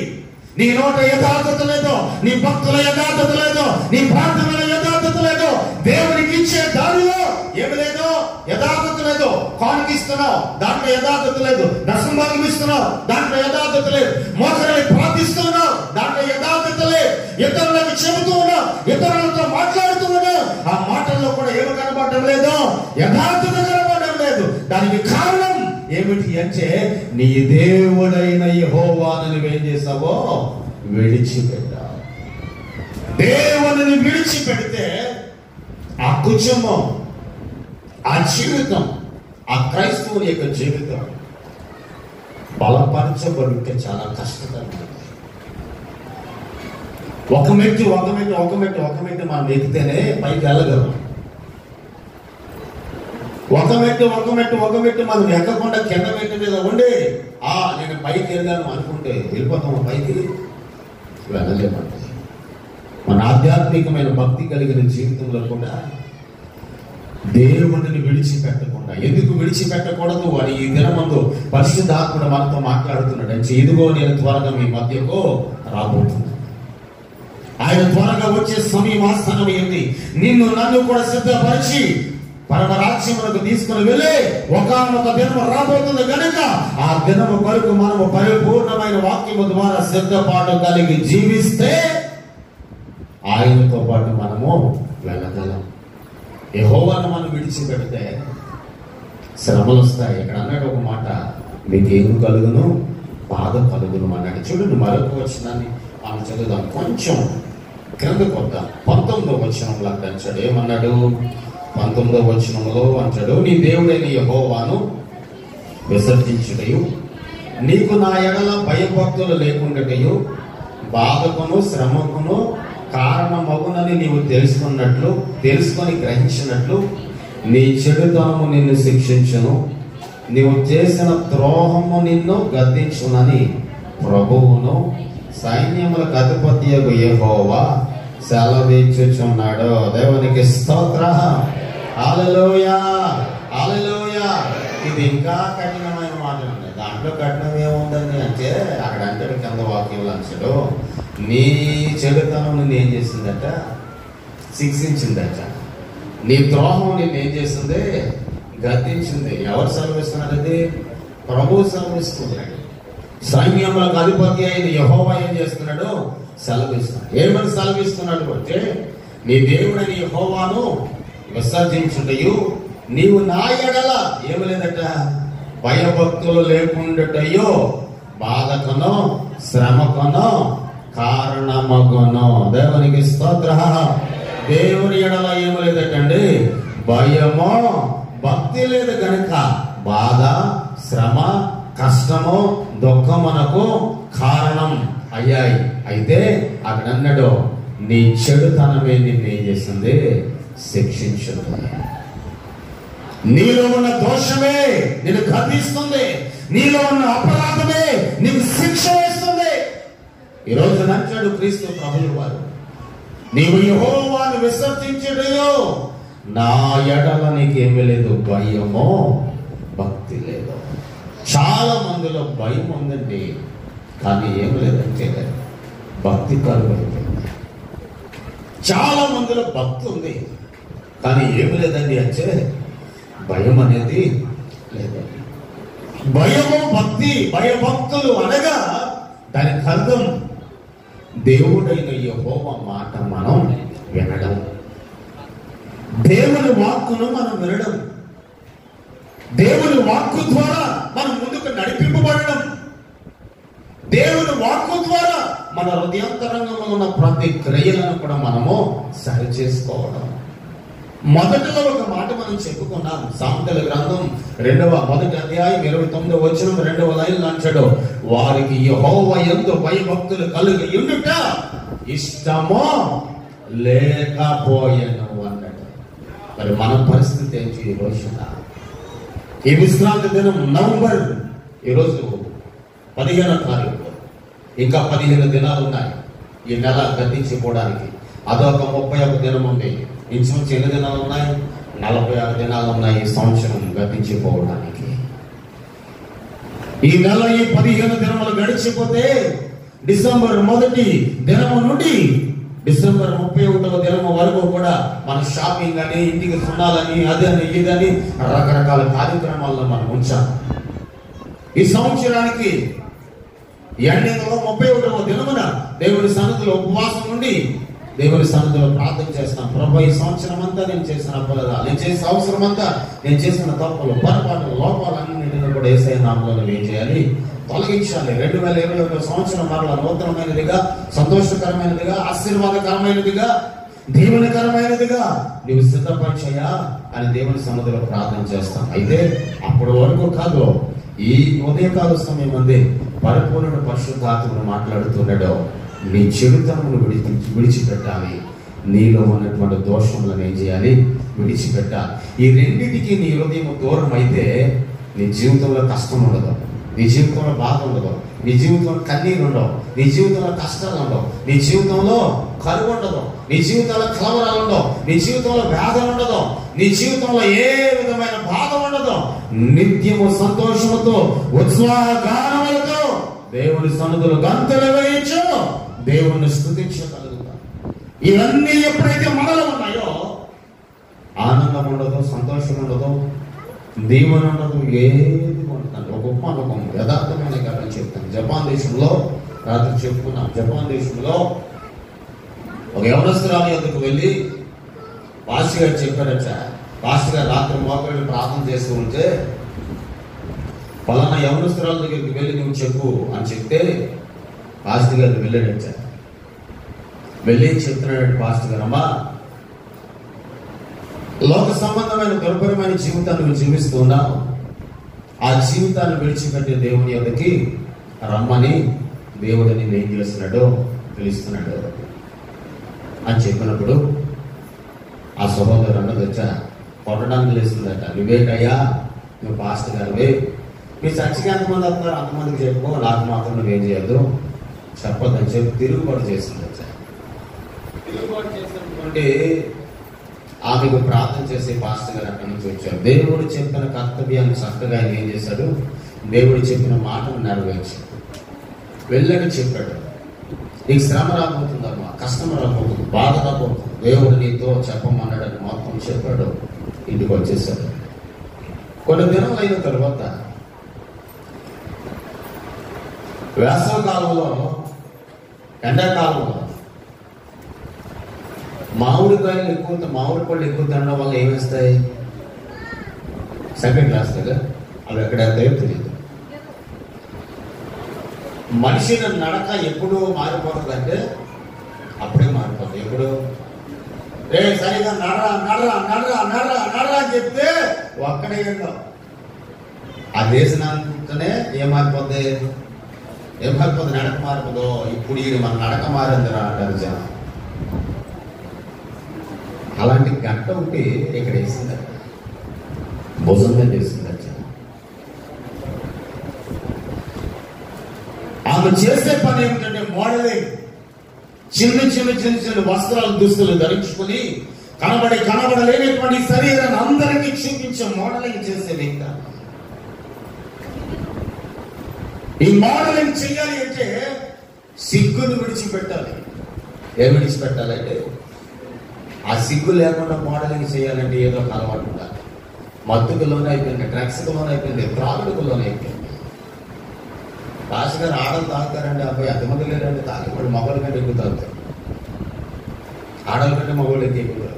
నీ నోట యథార్థత లేదు, నీ భక్తుల యథార్థత లేదు, నీ ప్రార్థనల యథార్థత లేదు, దేవునికి ఇచ్చే దానిలో ఏమి లేదు, యథార్థత లేదు. కానుకిస్తున్నావు, దాంట్లో యథార్థత లేదు. దశంభాగం ఇస్తున్నావు, దాంట్లో యథార్థత లేదు. మోకరిని ప్రార్థిస్తున్నావు, దాంట్లో యథార్థత లేదు. ఇతరులకు చెబుతూ ఉన్నావు, ఇతరులతో మాట్లాడుతూ ఉన్నావు, ఆ మాటల్లో కూడా ఏమి కనబడటం లేదు, యథార్థత కనబడటం లేదు. దానికి కారణం ఏమిటి అంటే నీ దేవుడైన యెహోవాను నువ్వేం చేసావో విడిచిపెట్టావు. దేవుని విడిచిపెడితే ఆ కుటుంబం, ఆ జీవితం, ఆ క్రైస్తవుని యొక్క జీవితం బలపరచబడితే చాలా కష్టతరమైంది. ఒక మెట్టు మనం ఎక్కితేనే పైకి వెళ్ళగలం. ఒక మెట్టు మనం ఎక్కకుండా కింద మెట్టు మీద ఉండి నేను పైకి వెళ్ళాను అనుకుంటే వెళ్ళిపోతాము, పైకి వెళ్ళలేమంటే. మన ఆధ్యాత్మికమైన భక్తి కలిగిన జీవితంలో కూడా దేవుడిని విడిచిపెట్టకుండా, ఎందుకు విడిచిపెట్టకూడదు అని ఈ దినమందు పరిశుద్ధాత్ముడు మనతో మాట్లాడుతున్నాడు. అంటే ఇదిగో నేను త్వరగా మీ మధ్యకు రాబోతున్నాను, ఆయన త్వరగా వచ్చే సమయం ఆసన్నమైంది, నిన్ను నన్ను కూడా సిద్ధపరిచి పరమరాజ్యములకు తీసుకుని వెళ్ళి ఒకానొక దినము రాబోతుంది కనుక ఆ దినము కొరకు మనము పరిపూర్ణమైన వాక్యము ద్వారా సిద్ధపాటు కలిగి జీవిస్తే ఆయనతో పాటు మనము వెళ్ళగలం. యెహోవాను మనం విడిచిపెడితే శ్రమలు వస్తాయి. ఇక్కడ అన్నాడు ఒక మాట, మీకేం కలుగును, బాధ కలుగును అన్నాడు. చూడండి మరొక వచనాన్ని మనం చదువుదాం. కొంచెం క్రిందకు వద్దాం. 19వ వచనంలో అంటాడు, ఏమన్నాడు? 19వ వచనంలో అంటాడు, నీ దేవుడైన యెహోవాను విసర్జించుటయు, నీకు నా ఎడల భయభక్తులు లేకుండాటయు, బాధకును శ్రమకును కారణమగునని నీవు తెలుసుకొని గ్రహించినట్లు నీ చెడుతనము నిన్ను శిక్షించును, నీవు చేసిన ద్రోహము నిన్ను గద్దించునని ప్రభువును సైన్యములకు అధిపతియగు యెహోవా సెలవిచ్చుచున్నాడు. దేవునికి స్తోత్రం. హల్లెలూయా, హల్లెలూయా. ఇది ఇంకా కఠినమైన మాటలు ఉన్నాయి. దాంట్లో కఠినం ఏముందని అంటే అక్కడ అంటాడు కింద వాక్యంలో అంటాడు, నీ చెడుతనం నిన్ను ఏం చేసిందట? శిక్షించిందట. నీ ద్రోహం నిన్ను ఏం చేస్తుంది? గద్దించింది. ఎవరు సెలవిస్తున్నారు? అది ప్రభువు సెలవిస్తున్నాడు. సైన్యములకు అధిపతి అయిన యెహోవా ఏం చేస్తున్నాడు? సెలవిస్తున్నాడు. ఏమని సెలవిస్తున్నాడు అంటే, నీ దేవుడని యెహోవాను విసర్జించుటయు, నీవు నా ఎడల ఏమి లేదట? భయభక్తులు లేకుండాటయో, బాధకనో శ్రమకనో కారణమగునో. దేవునికి స్తోత్రం. దేవుని ఎడల ఏమి లేదటండి? భయమో భక్తి లేదు కనుక బాధ శ్రమ కష్టము దుఃఖమునకు కారణం అయ్యాయి. అయితే అక్కడ అన్నాడు, నీ చెడుతనమే నిన్ను ఏం చేస్తుంది? శిక్షించుతుంది. నీలో ఉన్న దోషమే నిన్ను గద్దిస్తుంది. నీలో ఉన్న అపరాధమే నీకు శిక్ష వేస్తుంది. ఈరోజు అంటాడు క్రీస్తు ప్రభువు వారు, నీవు యెహోవాను విసర్జించుటయో, నా ఎడల నీకేమీ లేదు భయమో భక్తి లేదు. చాలా మందిలో భయం ఉందండి, కానీ ఏమి లేదంటే భక్తి కరువైపోయింది. చాలా మందిలో భక్తి ఉంది, కానీ ఏమి లేదండి అంటే భయం అనేది లేదండి. భయము భక్తి, భయభక్తులు అనగా దానికి అర్థం దేవుడైన యెహోవా మాట మనం వినడం, దేవుని వాక్కును మనం వినడం, దేవుని వాక్కు ద్వారా మనం ముందుకు నడిపింపబడడం, దేవుని వాక్కు ద్వారా మన హృదయాంతరంగంలో ఉన్న ప్రతి క్రియలను కూడా మనము సరి చేసుకోవడం. మొదటిలో ఒక మాట మనం చెప్పుకున్నాం. సామెతల గ్రంథం 1వ అధ్యాయం 29వ వచనం 2వ లైన్లో అంటాడు, వారికి యెహోవా యందు భయభక్తులు కలిగి ఉండుట ఇష్టమో లేకపోయెను అన్నాడు. మరి మన పరిస్థితి ఏంటి ఈ రోజున? ఈ విశ్రాంతి దినం నవంబర్, ఈరోజు 15వ తారీఖు, ఇంకా 15 దినాలు ఉన్నాయి ఈ నెల గతించిపోవడానికి. అదొక 31 దినం ఉంది. ఇంచుమించు ఎన్ని దినాలు ఉన్నాయి? 46 దినాలు ఉన్నాయి ఈ సంవత్సరం గతించిపోవడానికి. ఈ నెల ఈ 15 దినములు గడిచిపోతే డిసెంబర్ 1వ దినము నుండి డిసెంబర్ 31వ దినము వరకు కూడా మన షాపింగ్ అని, ఇంటికి సున్నాలని, అదని ఇదని రకరకాల కార్యక్రమాల్లో మనం ఉంచాం. ఈ సంవత్సరానికి ఎండింగ్లో 31వ దినమున దేవుని సన్నిధిలో ఉపవాసం ఉండి దేవుని సన్నిధిలో ప్రార్థన చేస్తాం. ప్రభు, ఈ సంవత్సరం అంతా నేను చేసిన అపరాధాలు, నేను చేసిన అవసరం అంతా, నేను చేసిన తప్పులు, పొరపాట్లు, లోపాలన్నింటినీ కూడా యేసయ్య నామములో ఏం చేయాలి? తొలగించాలి. 2021 సంవత్సరం మరలా నూతనమైనదిగా, సంతోషకరమైనదిగా, ఆశీర్వాదకరమైనదిగా, దీవెనకరమైనదిగా నీవు సిద్ధపరిచయా అని దేవుని సన్నిధిలో ప్రార్థన చేస్తాం. అయితే అప్పటి వరకు కాదు, ఈ ఉదయకాల సమయం అందే పరిపూర్ణ పరిశుద్ధాత్మను మాట్లాడుతున్నాడు. నీ చెడుతనమును విడిచిపెట్టాలి. నీలో ఉన్నటువంటి దోషములను ఏం చేయాలి? విడిచిపెట్టాలి. ఈ రెండింటికి నీ హృదయం దూరం అయితే నీ జీవితంలో కష్టం ఉండదు, నీ జీవితంలో బాధ ఉండదు, నీ జీవితంలో కన్నీరు ఉండవు, నీ జీవితంలో కష్టాలు ఉండవు, నీ జీవితంలో కరువు ఉండదు, నీ జీవితంలో కలవరాలు ఉండవు, నీ జీవితంలో వేదన ఉండదు, నీ జీవితంలో ఏ విధమైన బాధ ఉండదు. నిత్యము సంతోషముతో ఉత్సాహ గానములతో దేవుని సన్నిధిలో గంతులు వేయించు, దేవుణ్ణి స్తుతించగలుగుతాం. ఇవన్నీ ఎప్పుడైతే మనలో ఉన్నాయో ఆనందం ఉండదు, సంతోషం ఉండదు, దీవెన ఉండదు, ఏది ఉండదు. ఒక గొప్ప అనుభవం, యథార్థమైన కథ చెప్తాను. జపాన్ దేశంలో రాత్రి చెప్పుకున్నాం. జపాన్ దేశంలో ఒక యవనస్తురాలి వద్దకు వెళ్ళి పాస్టర్ గారు చెప్పారట. పాస్టర్ గారు రాత్రి మోకరిని ప్రార్థన చేస్తూ ఉంటే పలానా యవనస్తురాల దగ్గరికి వెళ్ళి నువ్వు చెప్పు అని చెప్తే పాస్టర్ గారు వెళ్ళాడట. వెళ్ళి చెప్తున్నాడు పాస్టర్ గారు, అమ్మా లోక సంబంధమైన దుర్భరమైన జీవితాన్ని నువ్వు జీవిస్తున్నావు, ఆ జీవితాన్ని విడిచిపెట్టే దేవుని యొద్దకి రమ్మని దేవుడిని ఏం చేస్తున్నాడు, పిలుస్తున్నాడు అని చెప్పినప్పుడు ఆ సహోదరు అన్నది వచ్చా కొట్టడానికి లేస్తుందట. నువ్వేటయ్యా, నువ్వు పాస్టర్ గారివే, మీ చర్చికి ఎంతమంది వస్తున్నారు అంతమందికి చెప్పు, నాకు మాత్రం నువ్వేం చేయొద్దు చెప్పొద్దని చెప్పి తిరుగుబాటు చేస్తుంది వచ్చా. తిరుగుబాటు చేసినటువంటి ఆమెకు ప్రార్థన చేసే పాస్టర్ గారు అక్కడి నుంచి వచ్చారు. దేవుడు చెప్పిన కర్తవ్యాన్ని చక్కగా ఆయన ఏం చేశాడు, దేవుడు చెప్పిన మాటను నెరవేర్చాడు. వెళ్ళని చెప్పాడు, నీకు శ్రమ రాబోతుందమ్మా, కష్టం రాబోతుంది, బాధ రాబోతుంది, దేవుడు నీతో చెప్పమన్నాడని మొత్తం చెప్పాడు. ఇంటికి వచ్చేసాడు. కొన్ని దినాలు అయిన తర్వాత వేసవి కాలంలో, ఎండాకాలంలో మామిడి పళ్ళు ఎక్కువ తినడం వల్ల ఏమేస్తాయి, సెకండ్ క్లాస్ కదా, అవి ఎక్కడ వెళ్తాయో తెలియదు. మనిషి నడక ఎప్పుడు మారిపోతుందంటే అప్పుడే మారిపోతుంది. ఎప్పుడు సరిగా నడరా నడరా నడరా నడరా నడరా అని చెప్తే ఒక్కడే ఆ దేశనంతనే ఏం మారిపోద్ది, నడక మారిపోదో. ఇప్పుడు ఇది మన నడక మారిందిరా అంటారు జనం. అలాంటి గంట ఉంటే ఇక్కడ వేసిందట, భుజం మీద వేసిందట. ఆమె చేసే పని ఏమిటంటే మోడలింగ్. చిన్న చిన్న చిన్న చిన్న వస్త్రాలు, దుస్తులు ధరించుకుని కనబడలేనటువంటి శరీరాన్ని అందరికీ చూపించే మోడలింగ్ చేసే వ్యక్తి. ఈ మోడలింగ్ చేయాలి అంటే సిగ్గును విడిచిపెట్టాలి. ఏం విడిచిపెట్టాలంటే ఆ సిగ్గు లేకుండా మోడలింగ్ చేయాలంటే ఏదో ఒక అలవాటు ఉండాలి. మత్తుకు లోన్ అయిపోయింది, డ్రగ్స్కు లోన్ అయిపోయింది, త్రాగుడుకు లోన్ అయిపోయింది. రాజుగారు ఆడలు తాగుతారండి, అబ్బాయి ఎంతమంది లేరండి తాగేవాడు, మగవాళ్ళ కంటే ఎక్కువ తాగుతారు, ఆడల కంటే మగవాళ్ళు ఎక్కువ.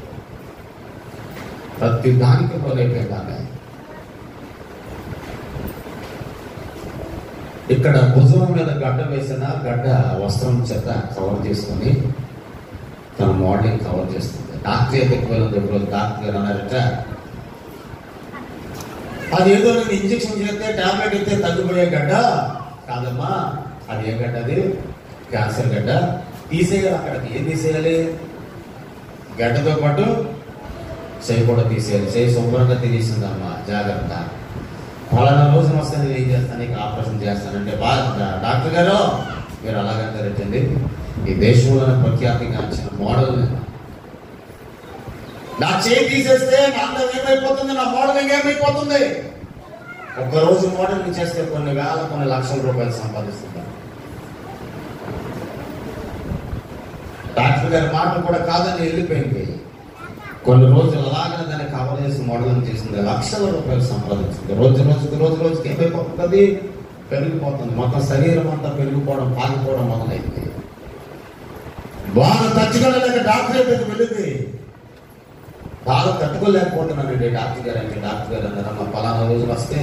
ప్రతి దానికి లోన్ అయిపోయింది ఆమె. ఇక్కడ భుజం మీద గడ్డ వేసిన గడ్డ వస్త్రం చేత కవర్ చేసుకొని తన మోడలింగ్ కవర్ చేస్తుంది. డాక్టర్ ఎక్కువ వెళ్ళినప్పుడు డాక్టర్ గారు అన్నారట, అది ఏదో నేను ఇంజక్షన్ చేస్తే టాబ్లెట్ ఇస్తే తగ్గిపోయే గడ్డ కాదమ్మా, అది ఏ గడ్డ, అది క్యాన్సర్ గడ్డ, తీసేయాలి. అక్కడికి ఏం తీసేయాలి, గడ్డతో పాటు చెయ్యి కూడా తీసేయాలి. చెయ్యి శుభ్రంగా తీసేసిందమ్మా, జాగ్రత్త, ఫలానా రోజున వస్తే నేను ఏం చేస్తాను, నీకు ఆపరేషన్ చేస్తానంటే బాగా డాక్టర్ గారు మీరు అలాగంటారంటండి. ఈ దేశంలోనే ప్రఖ్యాతిగాంచిన మోడల్ నా చేయి తీసేస్తే నా అందం ఏమైపోతుంది, నా మోడలింగ్ ఏమైపోతుంది. ఒక్కరోజు మోడలింగ్ చేస్తే కొన్ని వేల కొన్ని లక్షల రూపాయలు సంపాదిస్తున్నారు. డాక్టర్ గారి మాటలు కూడా కాదని వెళ్ళిపోయింది. కొన్ని రోజులు అలాగనే దాన్ని కవర్ చేసి మోడలింగ్ చేసింది, లక్షల రూపాయలు సంపాదించింది. రోజు రోజుకి ఏమైపోతుంది, పెరిగిపోతుంది. మొత్తం శరీరం అంతా పెరిగిపోవడం, పాకిపోవడం మొదలైంది. బాధ తట్టుకోలేక డాక్టర్ దగ్గరికి వెళ్ళింది. బాధ తట్టుకోలేకపోతున్నానండి డాక్టర్ గారు అంటే, డాక్టర్ గారు అన్నారు, మా పలానా రోజులు వస్తే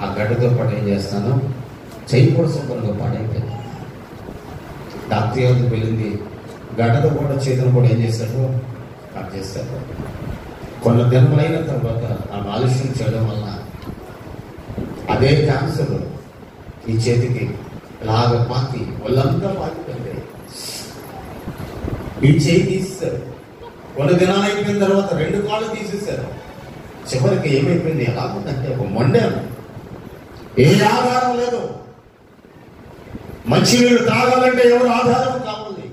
ఆ గడ్డతో పాటు ఏం చేస్తాను, చెయ్యి కూడా శుభ్రంగా పాడైపోయింది. డాక్టర్ గారికి వెళ్ళింది, గడ్డతో కూడా చేతులు కూడా ఏం చేశారు, కట్ చేశారు. కొన్ని దినములైన తర్వాత ఆ ఆలస్యం చేయడం వల్ల అదే క్యాన్సర్ ఈ చేతికి లాగ పాకి వాళ్ళంతా పాకిపోయింది. ఈ చేయి తీసేశారు. కొన్ని దినాలు అయిపోయిన తర్వాత 2 కాళ్ళు తీసేశారు. చివరికి ఏమైపోయింది, ఎలా ఉందంటే ఒక మొండాను, ఏ ఆధారం లేదు. మంచినీళ్ళు తాగాలంటే ఎవరు ఆధారం కావాలి,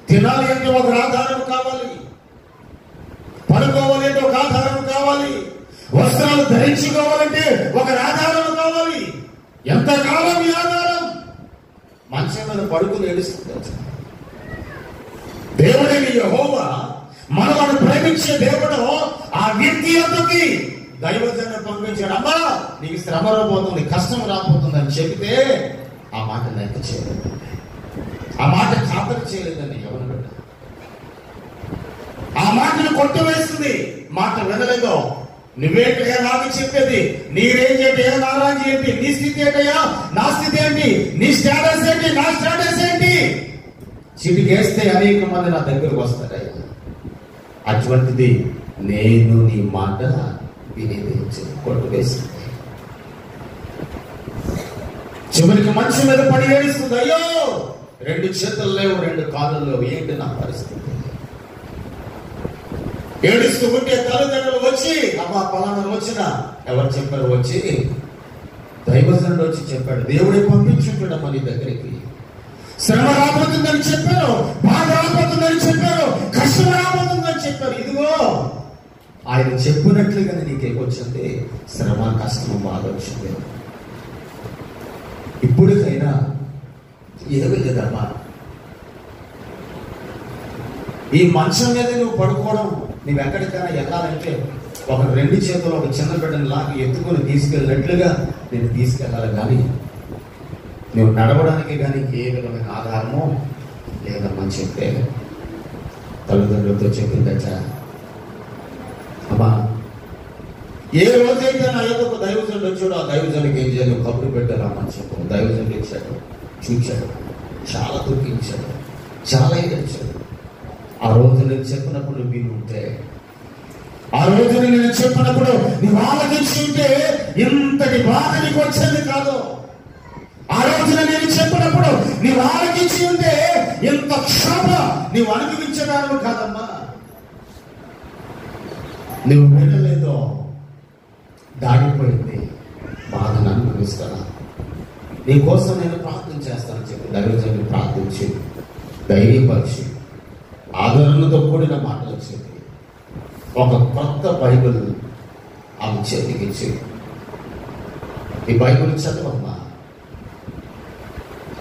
తినాలి అంటే ఒక ఆధారం కావాలి, పడుకోవాలి అంటే ఒక ఆధారం కావాలి, వస్త్రాలు ధరించుకోవాలంటే ఒక ఆధారం కావాలి. ఎంతకాలం ఈ ఆధారం? మంచం మీద పడుకుని ఏడుస్తుంది. దేవుడిని యెహోవా మనల్ని ప్రేమించే దేవుడు ఆ వ్యక్తి యొద్దకి దైవజనుని పంపించాడు. అమ్మా నీకు శ్రమ రాబోతుంది, కష్టం రాబోతుంది అని చెబితే ఆ మాట లెక్క చేయలేదు, ఆ మాట ఖాతరు చేయలేదండి. ఎవరు ఆ మాటను కొట్టివేస్తుంది, మాట వినలేదో. నువ్వేంటయ్యా నాకు చెప్పేది, నీ రేంజ్ ఏంటి, ఏ నారాజు ఏంటి, నీ స్థితి ఏంటయ్యా నా స్థితి ఏంటి, నీ స్టేటస్ ఏంటి నా స్టేటస్ ఏంటి, చిటికేస్తే అనేక మంది నా దగ్గరకు వస్తారయ్యా. అటువంటిది నేను నీ మాట వినేది కొట్టువేసింది. చివరికి మంచి మీద పడి ఏడుస్తుంది, అయ్యో 2 చేతులు లేవు, 2 కాళ్ళు లేవు, ఏంటి నా పరిస్థితి. ఏడుస్తూ ఉంటే తల్లిదండ్రులు వచ్చి, అమ్మా పలానా వచ్చిన, ఎవరు చెప్పారు, వచ్చి దైవజనుడు వచ్చి చెప్పాడు, దేవుడే పంపించుంటాడమ్మా నీ దగ్గరికి. శ్రమ రాబోతుందని చెప్పారు, బాధ రాబోతుందని చెప్పారు, కష్టం రాబోతుందని చెప్పారు. ఇదిగో ఆయన చెప్పినట్లుగానే నీకేమొచ్చింది, శ్రమ, కష్టము, బాధ వచ్చింది. ఇప్పటికైనా ఏమీ లేదమ్మా, ఈ మంచం మీద నువ్వు పడుకోవడం, నువ్వు ఎక్కడికైనా వెళ్ళాలంటే ఒక 2 చేతులు ఒక చిన్న బిడ్డను లాగి ఎత్తుకొని తీసుకెళ్ళినట్లుగా నేను తీసుకెళ్ళాలి, కానీ నువ్వు నడవడానికి కానీ ఏ విధమైన ఆధారమో లేదమ్మని చెప్తే తల్లిదండ్రులతో చెప్పిందట, అమ్మా ఏ రోజైతే నా యొక్క దైవజనుడు వచ్చాడు, ఆ దైవజనుడికి ఏం చేయాలి, కబురు పెట్టారమ్మని చెప్పు. దైవజనుడు ఇచ్చాడు, చూచాడు, చాలా దుఃఖించాడు, చాలా ఏడ్చాడు. ఆ రోజు నేను చెప్పినప్పుడు విని ఉంటే, ఆ రోజు నేను చెప్పినప్పుడు నువ్వు ఆలోచించి ఉంటే ఇంతటి బాధ నీకు వచ్చేది కాదు. ఆ రోజున నేను చెప్పినప్పుడు నీవు ఆలోచించి ఉంటే ఇంత క్షోభ నీవు అనుభవించడాను కాదమ్మా. నువ్వు వెళ్ళలేదో దాడిపోయింది, బాధను అనుభవిస్తాను. నీకోసం నేను ప్రార్థన చేస్తానని చెప్పి దైవజనుడు ప్రార్థించి ధైర్యపరిచి ఆదరణతో కూడిన మాటలు చెప్పి ఒక కొత్త బైబిల్ ఆమె చేతికిచ్చి, ఈ బైబిల్ చదవమ్మా.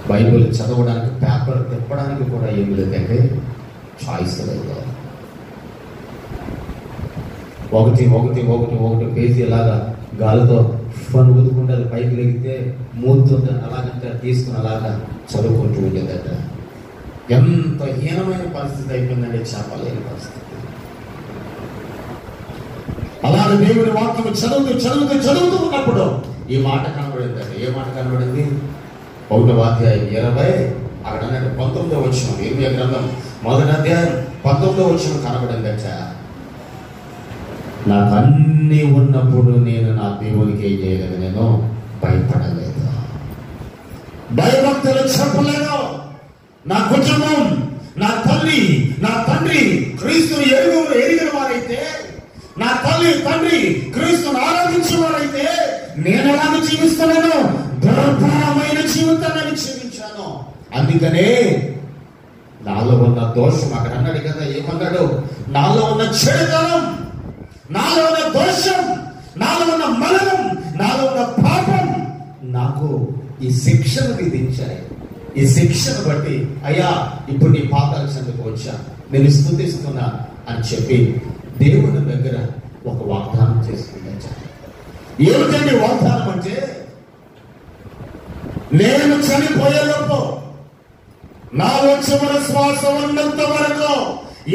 బైబిల్ చదవడానికి పేపర్ తిప్పడానికి కూడా ఏమి లేదంటే చాయిస్ లేదు. ఒకటి పేజీ లాగా గాలితో ఫన్ ఊదుకుంటే అది పైకి లెగితే మూతుంటే అలాగంటే తీసుకుని అలాగా చదువుకుంటూ ఉండేదట. ఎంత హీనమైన పరిస్థితి అయిపోయిందంటే చెప్పలేని పరిస్థితి. అలాగే దేవుని వాక్యం చదువుతూ ఉన్నప్పుడు ఈ మాట కనబడిందండి. ఏ మాట కనబడింది? 1వ అధ్యాయం 20 అక్కడ 19వ వచనం, ఇర్మీయా గ్రంథం 1వ అధ్యాయం 19వ వచనం కనబడిందట. నాకు అన్ని ఉన్నప్పుడు నేను నా దేవునికి ఏం చేయలేదు, నేను భయపడలేదు, భయభక్తులు చెప్పలేదు. నా కుటుంబం, నా తల్లి, నా తండ్రి క్రీస్తుని ఎరిగిన వారైతే, నా తల్లి తండ్రి క్రీస్తుని ఆరాధించిన వారైతే నేను ఎలాగ జీవిస్తున్నాను, దుర్భరమైన జీవితాన్ని జీవించాను. అందుకనే నాలో ఉన్న దోషం, అక్కడ అన్నాడు కదా, ఏమన్నాడు? నాలో ఉన్న చెడుతనం, నాలో ఉన్న దోషం, నాలో ఉన్న మరణం, నాలో ఉన్న పాపం నాకు ఈ శిక్షను విధించాయి. ఈ శిక్షను బట్టి అయ్యా ఇప్పుడు నీ పాతాల చెందుకు వచ్చా, నేను స్తుతిస్తున్నా అని చెప్పి దేవుని దగ్గర ఒక వాగ్దానం చేసుకుంటా. ఏమిటండి వాగ్దానం అంటే, నేను చనిపోయేలోపు, నాలో చివరి శ్వాస ఉన్నంత వరకు,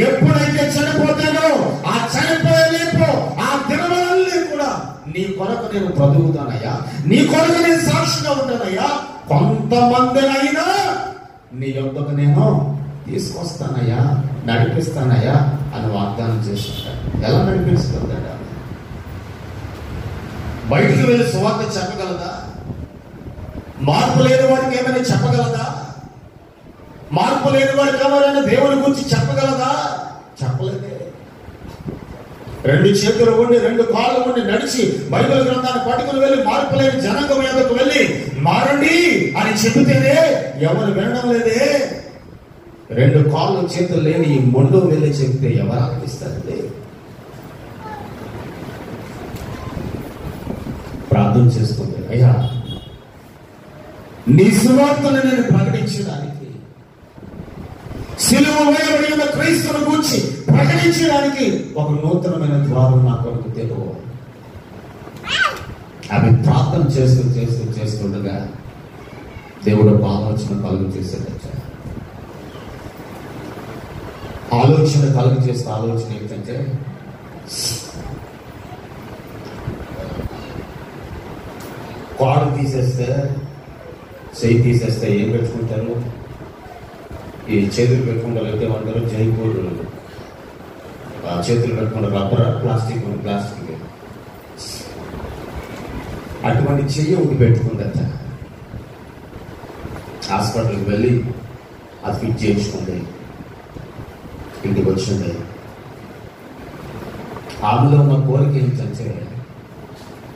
ఎప్పుడైతే చనిపోతానో ఆ చనిపోయేలేపు ఆ దినములన్నీ కూడా నీ కొరకు నేను బ్రతుకుతానయ్యా, నీ కొరకు నేను సాక్షిగా ఉంటానయ్యా, కొంతమందినైనా నీ యొద్దకు నేను తీసుకొస్తానయ్యా, నడిపిస్తానయ్యా అని వాగ్దానం చేస్తుంటాడు. ఎలా నడిపిస్తుంటాడు? బయటికి వెళ్ళి సువార్త చెప్పగలదా? మార్పు లేని వాడికి ఏమైనా చెప్పగలదా? మార్పు లేని వాడికి ఎవరైనా దేవుని గురించి చెప్పగలదా? చెప్పలేదే. 2 చేతులు ఉండి 2 కాళ్ళు ఉండి నడిచి బైబిల్ గ్రంథాన్ని పట్టుకుని వెళ్ళి మార్పు లేని జనాంగం మీదకు వెళ్ళి మారండి అని చెబితేనే ఎవరు వినడం లేదే. 2 కాళ్ళు చేతులు లేని ఈ మొండు వెళ్ళి చెబితే ఎవరు ఆలకిస్తారండి? ప్రార్థన చేస్తుంది, అయ్యా నీ సువార్తను నేను ప్రకటించడానికి, సిలువ వేయబడి ఉన్న క్రీస్తును గురించి ప్రకటించడానికి ఒక నూతనమైన ద్వారం నా కొరకు తెలుగు. ఆమె ప్రార్థన చేస్తుండగా దేవుడు ఒక ఆలోచన కలుగు చేసేట. ఆలోచన ఏంటంటే, కాడు తీసేస్తే, చెయ్యి తీసేస్తే ఏం పెట్టుకుంటారు? ఈ చేతులు పెట్టుకుంటారు అయితే ఏమంటారు, జైపూర్ చేతులు పెట్టుకుంటే రబ్బర్, ప్లాస్టిక్ అటువంటి చెయ్యి ఒకటి పెట్టుకుందట. హాస్పిటల్కి వెళ్ళి అది ఫిట్ చేయించుకుంది, ఇంటికి వచ్చింది. ఆమెలో ఉన్న కోరిక ఏంటంటే,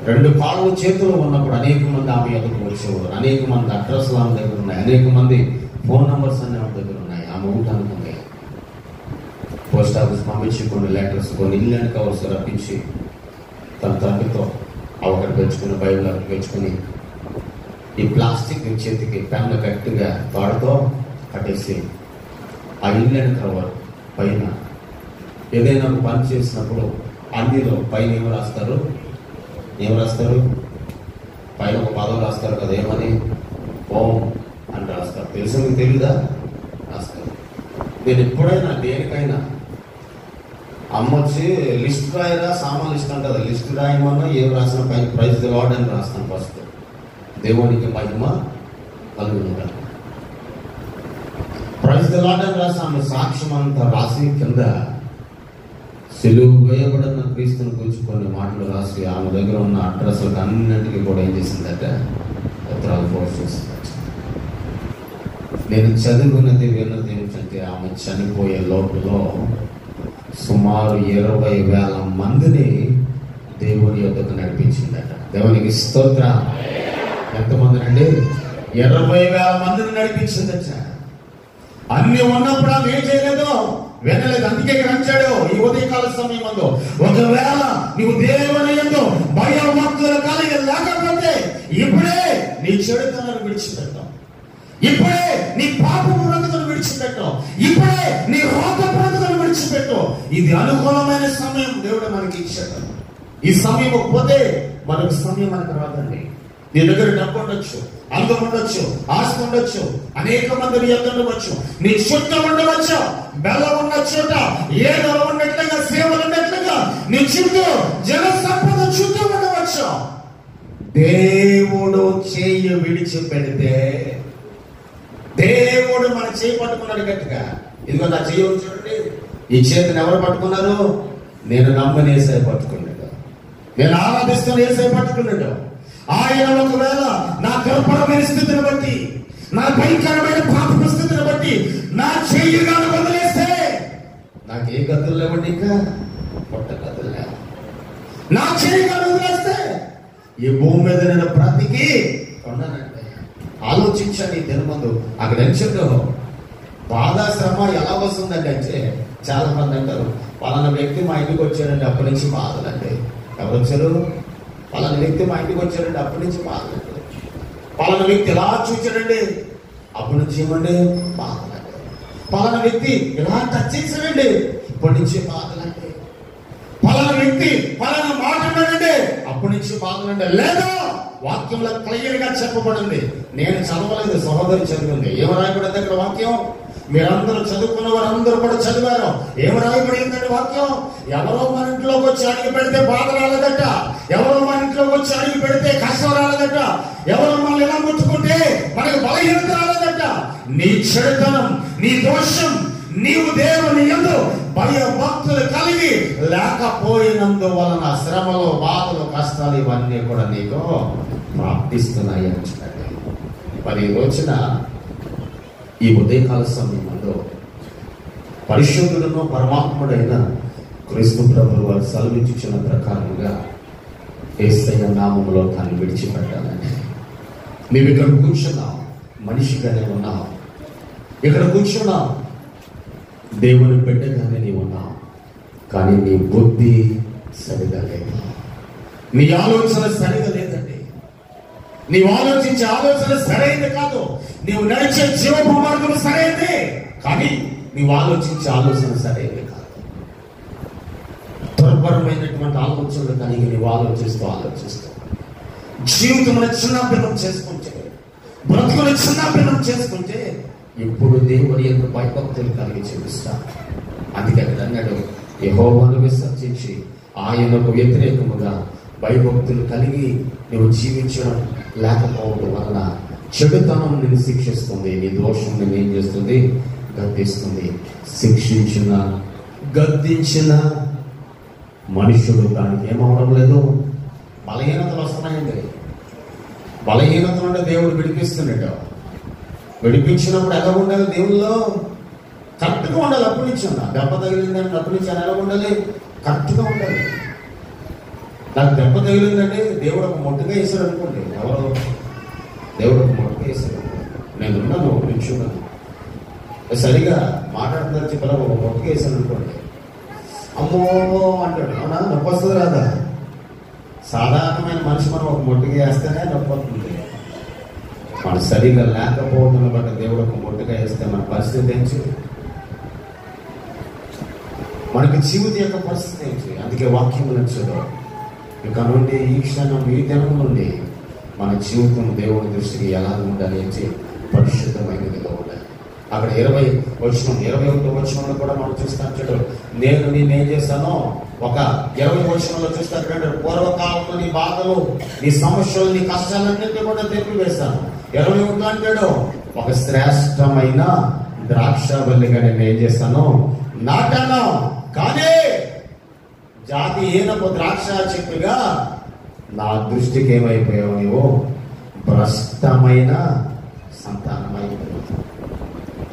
2 కాళ్ళు చేతులు ఉన్నప్పుడు అనేక మంది ఆమె ఎదురు వచ్చేవారు, అనేక మంది అడ్రస్లు ఆమె దగ్గర ఉన్నాయి, అనేక మంది ఫోన్ నంబర్స్ అన్ని ఆమె దగ్గర ఉన్నాయి. ఆమె ఉంటానుకుంది పోస్ట్ ఆఫీస్ పంపించి కొన్ని లెటర్స్, కొన్ని ఇల్లు కవర్స్ రప్పించి తన తండ్రితో ఒకటి పెంచుకుని, బైబిల్ ఒకటి పెంచుకుని, ఈ ప్లాస్టిక్ చేతికి పెన్ను గట్టిగా తాడుతో కట్టేసి ఆ ఇల్లు కవర్ పైన ఏదైనా పని చేసినప్పుడు అందులో పైన ఏం రాస్తారు, పైన ఒక పదం రాస్తారు కదా, ఏమని, ఓం అని రాస్తారు. తెలుసు మీకు తెలీదా? రాస్తారు. నేను ఎప్పుడైనా దేనికైనా అమ్మ వచ్చి లిస్ట్ రాయరా, సామాన్ లిస్ట్ అంటారు, లిస్ట్ రాయమన్నా ఏం రాసిన పైన ప్రైజ్ ది లార్డ్ అని రాస్తాను. ఫస్ట్ దేవునికి మహిమ కలుగునుగాక, ప్రైజ్ ది లార్డ్ అని రాసి ఆమె సాక్ష్యం అంతా రాసి కింద సిలువ వేయబడిన క్రీస్తుని గురించి కొన్ని మాటలు రాసి ఆమె దగ్గర ఉన్న అడ్రస్లకు అన్నింటికి కూడా ఏం చేసిందట, ఉత్తరాలు పోస్ట్ చేసిందట. నేను చదువుకున్నది విన్నది ఏమిటంటే, ఆమె చనిపోయే లోపల సుమారు 20,000 మందిని దేవుని యొద్దకు నడిపించిందట. దేవునికి స్తోత్రం. ఎంతమంది అండి? 20,000 మందిని నడిపించిందట. అన్ని ఉన్నప్పుడు ఆమె ఏం చేయలేదు, వినలేదు. అందుకే గ్రహించాడు ఈ ఉదయకాల సమయంలో, ఒకవేళ నువ్వు దేవుని యందు భయభక్తులు కలిగి లేకపోతే ఇప్పుడే నీ చెడుతనాన్ని విడిచిపెట్టావు, ఇప్పుడే నీ పాపపు బ్రతుకును విడిచిపెట్టావు, ఇప్పుడే నీ రోగ బ్రతుకును విడిచిపెట్టావు. ఇది అనుకూలమైన సమయం దేవుడు మనకి ఇచ్చాడు. ఈ సమయం పోతే మనకు సమయం మనకు రాదండి. నీ దగ్గర డబ్బు ఉండొచ్చు, అందం ఉండొచ్చు, ఆస్తి ఉండొచ్చు, అనేక మంది నీ ఎదురు ఉండవచ్చు, నీ చుట్టూ ఉండవచ్చు, బెల్లం ఉన్న చోట ఏదో ఉన్నట్లుగా, సేవలు ఉన్నట్లుగా నీ చుట్టూ జన సంపద చుట్టూ ఉండవచ్చు. దేవుడు చేయి విడిచిపెడితే, దేవుడు మన చేయి పట్టుకున్నాడు గట్టిగా. ఇదిగో నా చేయి చూడండి, ఈ చేతిని ఎవరు పట్టుకున్నారు? నేను నమ్మని యేసయ్య పట్టుకున్నాడు, నేను ఆరాధిస్తున్న యేసయ్య పట్టుకున్నాడు. ఆయన ఒకవేళ నా దుర్భరమైన స్థితిని బట్టి, నా భయంకరమైన పాప స్థితిని బట్టి నా చెయ్యిగాను వదిలేస్తే నాకు ఏ గతులు లేవండి, ఇంకా పొట్ట గతులు లేవు. నా చెయ్యిగాను వదిలేస్తే ఈ భూమి మీద నేను బ్రతికి ఉన్నానండి. ఆలోచించండి. తినమందు అక్కడ ఎంచుకో బాధ శ్రమ ఎలా వస్తుందండి అంటే, చాలా మంది అంటారు, పలానా వ్యక్తి మా ఇంటికి వచ్చారండి అప్పటి నుంచి బాధలండి. ఎవరు వచ్చారు? పలానా వ్యక్తి మా ఇంటికి వచ్చారండి అప్పటి నుంచి బాధలండి. పలానా వ్యక్తి ఎలా చూచాడండి అప్పటి నుంచి ఏమండి బాధలండి. పలానా వ్యక్తి ఎలా టచ్ చేశాడండి ఇప్పటి నుంచి బాధలండి. పలానా వ్యక్తి పలానా మాట అన్నాడండి అప్పటి నుంచి బాధలండి. లేదా వాక్యంలో క్లియర్ గా చెప్పబడింది. నేను చదవలేదు, సహోదరి చదివింది. ఏమి రాయబడింది అక్కడ వాక్యం? మీరందరూ చదువుకున్న వారందరూ కూడా చదివారు. ఏమి రాయబడిందండి వాక్యం? ఎవరో మన ఇంట్లోకి వచ్చి అడిగి పెడితే బాధ రాలేదట, ఎవరో మన ఇంట్లోకి వచ్చి అడిగి పెడితే కష్టం రాలేదట, ఎవరో మనల్ని ఎలా ముట్టుకుంటే మనకు బలహీనత రాలేదట. నీ చెడుతనం, నీ దోషం, నీవు దేవుని యందు భయభక్తులు కలిగి లేకపోయినందువలన శ్రమలు, బాధలు, కష్టాలు ఇవన్నీ కూడా నీకు ప్రాప్తిస్తున్నాయి అంటున్నాడు. మరి ఈ రోజున ఈ ఉదయకాల సమయంలో పరిశుద్ధులను పరమాత్ముడైన క్రీస్తు ప్రభువు వారు సెలవిచ్చిన ప్రకారంగా యేసయ్య నామములో తాను విడిచిపెట్టాలని. మేము ఇక్కడ కూర్చున్నాం, మనిషిగానే ఉన్నాం. ఇక్కడ కూర్చున్నాం, దేవుని బిడ్డగానే నీవు ఉన్నావు. కానీ నీ బుద్ధి సరిగా లేదు, నీ ఆలోచన సరిగా లేదండి. నీవు ఆలోచించే ఆలోచన సరైనది కాదు. నీవు నడిచే జీవపు మార్గం సరైనదే, కానీ నీవు ఆలోచించే ఆలోచన సరైనది కాదు. దుర్భరమైనటువంటి ఆలోచనలు కలిగి నీవు ఆలోచిస్తూ జీవితంలో చిన్నపిల్లం చేసుకుంటే, బ్రతుకులు చిన్నపిల్లం చేసుకుంటే ఇప్పుడు దేవుని యొక్క భయభక్తులు కలిగి చూపిస్తా. అందుకే అక్కడ అన్నాడు, యెహోవాను విసర్జించి ఆయనకు వ్యతిరేకముగా భయభక్తులు కలిగి నువ్వు జీవించడం లేకపోవడం వలన చెడుతనం నిన్ను శిక్షిస్తుంది, నీ దోషం నిన్ను ఏం చేస్తుంది? గద్దిస్తుంది. శిక్షించిన, గద్దించిన మనుషులు దానికి ఏమవడం లేదు, బలహీనతలు వస్తున్నాయండి. బలహీనత నుండి దేవుడు విడిపిస్తున్నాడు. విడిపించినప్పుడు ఎలా ఉండాలి? దేవుల్లో కరెక్ట్గా ఉండాలి. అప్పటి నుంచి దెబ్బ తగిలిందంటే అప్పటి నుంచి ఎలా ఉండాలి? కరెక్ట్గా ఉండాలి. నాకు దెబ్బ తగిలిందంటే దేవుడు ఒక మొట్టుగా వేసాడు అనుకోండి. ఎవరో దేవుడు ఒక మొట్టుగా వేసాడు, నేను ఉన్నాను, నిల్చున్నాను, సరిగా మాట్లాడుతున్నారు చెప్పాల ఒక మొట్టుగా వేసాను అనుకోండి, అమ్మో అంటాడు. అవునా? నొప్పి వస్తుంది రాదా? సాధారణమైన మనిషి మనం ఒక మొట్టుగా వేస్తేనే నొప్పి వస్తుంది. మన సరిగా లేకపోవడం బట్టి దేవుడు ఒక మొట్టుగా వేస్తే మన పరిస్థితి ఏంటి? మనకి జీవితం యొక్క పరిస్థితి ఏంటి? అందుకే వాక్యం నచ్చదు. ఇక నుండి ఈ క్షణం, ఈ దినం నుండి మన జీవితం దేవుడి దృష్టికి ఎలా ఉండాలి అంటే పరిశుద్ధమైనదిగా ఉండాలి. అక్కడ 21వ వచనంలో కూడా మనం చూస్తాం. చూడు, నేను నేనేం చేశానో ఒక 20వ వచనంలో చూస్తాను. పూర్వకాలంలో నీ బాధలు, నీ సమస్యలు, నీ కష్టాలన్నింటినీ కూడా తెప్పివేశాను. 21 అంటాడు, ఒక శ్రేష్టమైన ద్రాక్షవల్లిగా నేను ఏం చేస్తాను, నాటాను. కానీ జాతి హీనపు ద్రాక్ష చెట్టుగా నా దృష్టికి ఏమైపోయావు? నీవు భ్రష్టమైన సంతానమైపోయావు.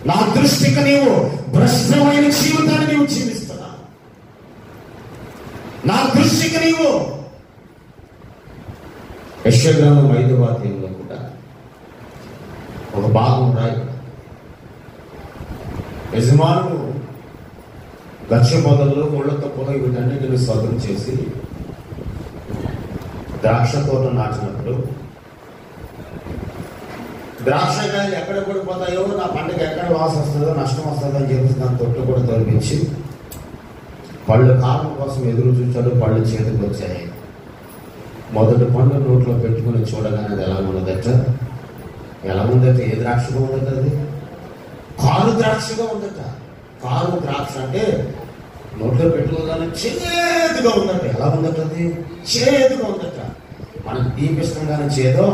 నా దృష్టికి నీవు భ్రష్టమైన జీవితాన్ని నీవు జీవిస్తున్నా. నా దృష్టికి నీవు యెషయా గ్రంథం 5వ అధ్యాయంలో కూడా ఒక భాగం రాయి. యజమానుడు గచ్చ పొదల్లో ముళ్ళతో పొదలు వీటన్నిటిని స్వతం చేసి ద్రాక్ష తోట నాటినప్పుడు ద్రాక్షకాయలు ఎక్కడ పడిపోతాయో, నా పంటకి ఎక్కడ వాసన వస్తుందో, నష్టం వస్తుందో అని చెప్పి దాని తొట్టు కూడా తొలగించి పళ్ళు కాలం కోసం ఎదురు చూచాడు. పళ్ళు చేతికి వచ్చాయి. మొదటి పండు నోట్లో పెట్టుకుని చూడగానే అది ఎలా ఉన్నదట? ఎలా ఉందట? ఏ ద్రాక్షగా ఉందట? అది కారు ద్రాక్షగా ఉందట. కారు ద్రాక్ష అంటే నోట్లో పెట్టుకోగానే చేదుగా ఉందట. ఎలా ఉందట? అది చేదుగా ఉందట. మనకు తీపి ఇష్టం కానీ చేదో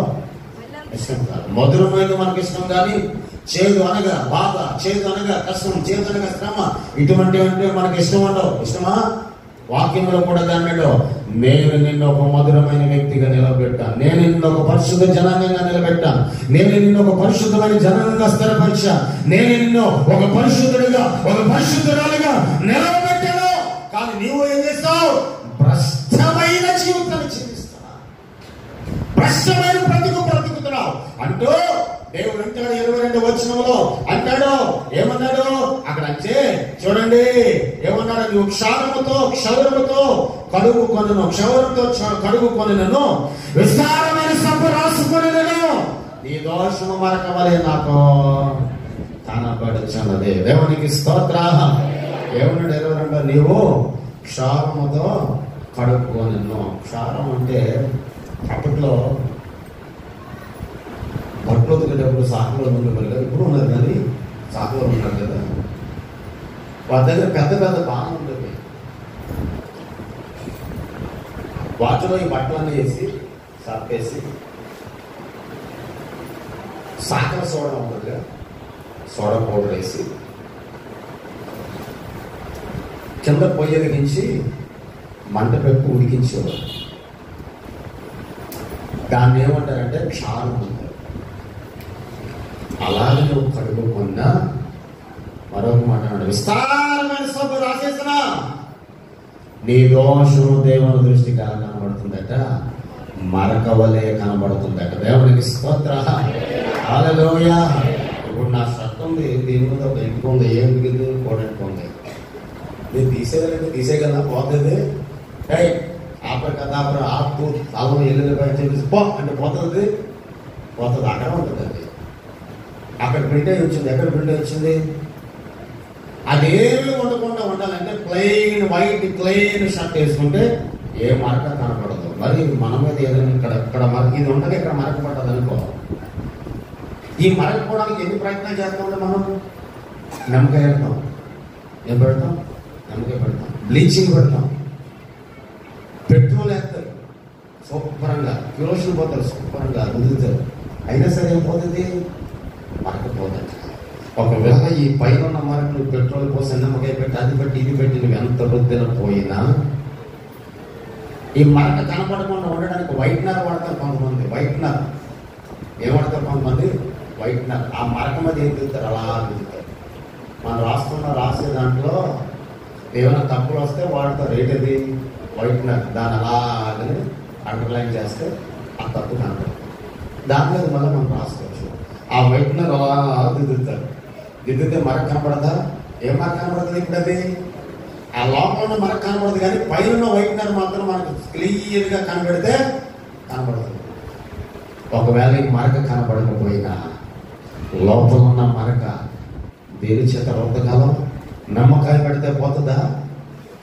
ఇష్టం కాదు. మధురమైన మనకి ఇష్టం కానీ చేదు అనగా బాధ, చేదు అనగా కష్టం, చేదు అనగా శ్రమ, ఇటువంటివంటే మనకి ఇష్టం ఉండవు. ఇష్టమా? వాక్యంలో కూడా దానిలో నేను నిన్ను ఒక మధురమైన వ్యక్తిగా నిలబెట్టాను, నేను నిన్ను ఒక పరిశుద్ధ జనాంగంగా నిలబెట్టాను, నేను నిన్ను ఒక పరిశుద్ధమైన జనాంగంగా స్థిరపరిచా, నేను నిన్ను ఒక పరిశుద్ధుడిగా, ఒక పరిశుద్ధురాలుగా నిలబెట్టాను. కానీ నీవు ఏం చేస్తావు? భ్రష్టమైన జీవితాన్ని జీవిస్తున్నావు, భ్రష్టమైన బ్రతుకుతున్నావు అంటూ దేవుడు అంటాడు 22వ వచనంలో అంటాడు. ఏమన్నాడు అక్కడ అంటే చూడండి, ఏమన్నాడు? నువ్వు క్షౌరముతో కడుగుకొనను, క్షౌరంతో కడుగుకొనను, విస్తారమైన సంపద రాసుకొనను, నీ దోషము మరకవలే నాకు కనబడుచున్నది. దేవునికి స్తోత్రం. ఏమన్నాడు 22? నీవు క్షారముతో కడుగుకొనను. క్షారం అంటే అప్పట్లో బట్టలు ఉతికేటప్పుడు సాకులో ఉండేవారు కదా. ఇప్పుడు ఉన్నారు కానీ సాకులో ఉన్నారు కదా. వాటి దగ్గర పెద్ద పెద్ద బాణం ఉంటుంది. వాటిలో ఈ బట్టలన్నీ వేసి సర్పేసి సాకల సోడా ఉంటుంది, సోడా పౌడర్ వేసి కింద పొయ్యి వెలిగించి మంట పెట్టి ఉడికించేవారు. దాన్ని ఏమంటారంటే క్షారం అంటారు. అలాగే నువ్వు కడుగుకున్నా మరొక మాట అన్నాడు, విస్తారమైన సబ్బు రాసేసిన నీ దోషం దేవుని దృష్టికి ఎలా కనబడుతుందట? మరకవలే కనబడుతుందట. దేవునికి స్తోత్రం. హల్లెలూయా. ఇప్పుడు నా షర్ట్ ఉంది, దీని మీద ఒక ఇంటికి ఉంది, ఏం మిగిలింది? కోడెంట్ ఉంది. నేను తీసేయగలనా? పోతుంది. ఆపర ఆపు అల్లం ఎల్లుల్లిపాయ చెప్పేసి పో అంటే పోతుంది. అక్కడ ఉంటుంది. అది అక్కడ ప్రింట్ అయి వచ్చింది. ఎక్కడ ప్రింట్ అయి వచ్చింది? అదేమి ఉండకుండా ఉండాలంటే ప్లెయిన్ వైట్ ప్లెయిన్ షర్ట్ వేసుకుంటే ఏ మరక కనపడదు. మరి మన మీద ఏదైనా ఇక్కడ మరక ఇది ఉంటుంది, ఇక్కడ మరక పడ్డది అనుకో. ఈ మరకపోవడానికి ఎన్ని ప్రయత్నాలు చేస్తామంటే మనం నిమ్మకాయ పెడతాం, ఏం పెడతాం? నిమ్మకాయ పెడతాం, బ్లీచింగ్ పెడతాం, పెట్రోల్ వేస్తారు, శుభ్రంగా కిరోసిన్ పోతారు, శుభ్రంగా రుద్దుతారు. అయినా సరే ఏం పోతుంది? మరకపోతుంది. ఒకవేళ ఈ పైన ఉన్న మరకు నువ్వు పెట్రోల్ పోసి నిమ్మకాయ పెట్టి అది పెట్టి ఇది పెట్టి నువ్వు ఎంత వృద్ధిన పోయినా ఈ మరక కనపడకుండా ఉండడానికి వైట్నర్ వాడతారు కొంతమంది. వైట్నర్ ఏం వాడతారు కొంతమంది? వైట్నర్. ఆ మరక మీద ఏం తిరుగుతారు? అలా తిరుగుతారు. మనం రాసే దాంట్లో ఏమైనా తప్పులు వస్తే వాడతారు. ఏంటది? వైట్నర్. దాన్ని అలాగని అండర్లైన్ చేస్తే ఆ తప్పు కనపడదు. దాని మీద మళ్ళీ మనం రాసుకోవచ్చు. ఆ వైట్నర్ అలా దిద్దుతారు. దిద్దితే మరక కనపడదా? ఏం మరక కనపడుతుంది? ఇప్పుడు అది ఆ లోపల మనకు కనపడదు, కానీ పైన వైట్నర్ మాత్రం మనకు క్లియర్గా కనబడితే కనపడుతుంది. ఒకవేళ ఈ మరక కనపడకపోయినా లోపల ఉన్న మరక దేని చేత రుద్దగలం? నమ్మకాయ పెడితే పోతుందా?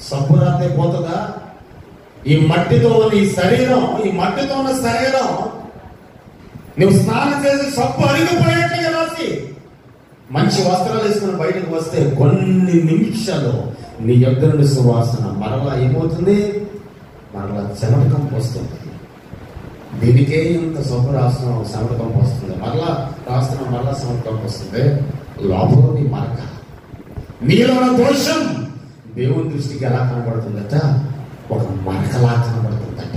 సబ్బు రాస్తే పోతుందా? ఈ మట్టితో ఉన్న ఈ శరీరం, ఈ మట్టితో ఉన్న శరీరం నువ్వు స్నానం చేసి సబ్బు అరిగిపోయేట్టుగా రాసి మంచి వస్త్రాలు వేసుకుని బయటకు వస్తే కొన్ని నిమిషాలు నీ యొద్ద నుండి సువాసన మరలా ఏమవుతుంది? మరలా చెమట కంపు వస్తుంది. దీనికే ఇంత సబ్బు రాస్తున్నాం, చెమట కంపు వస్తుంది. మరలా రాస్తున్నాం, మరలా చెమట కంపు వస్తుంది. లోపల నీ మరక, నీలో ఉన్న దోషం దేవుని దృష్టికి ఎలా కనబడుతుందట? ఒక మరకలా కనబడుతుందట.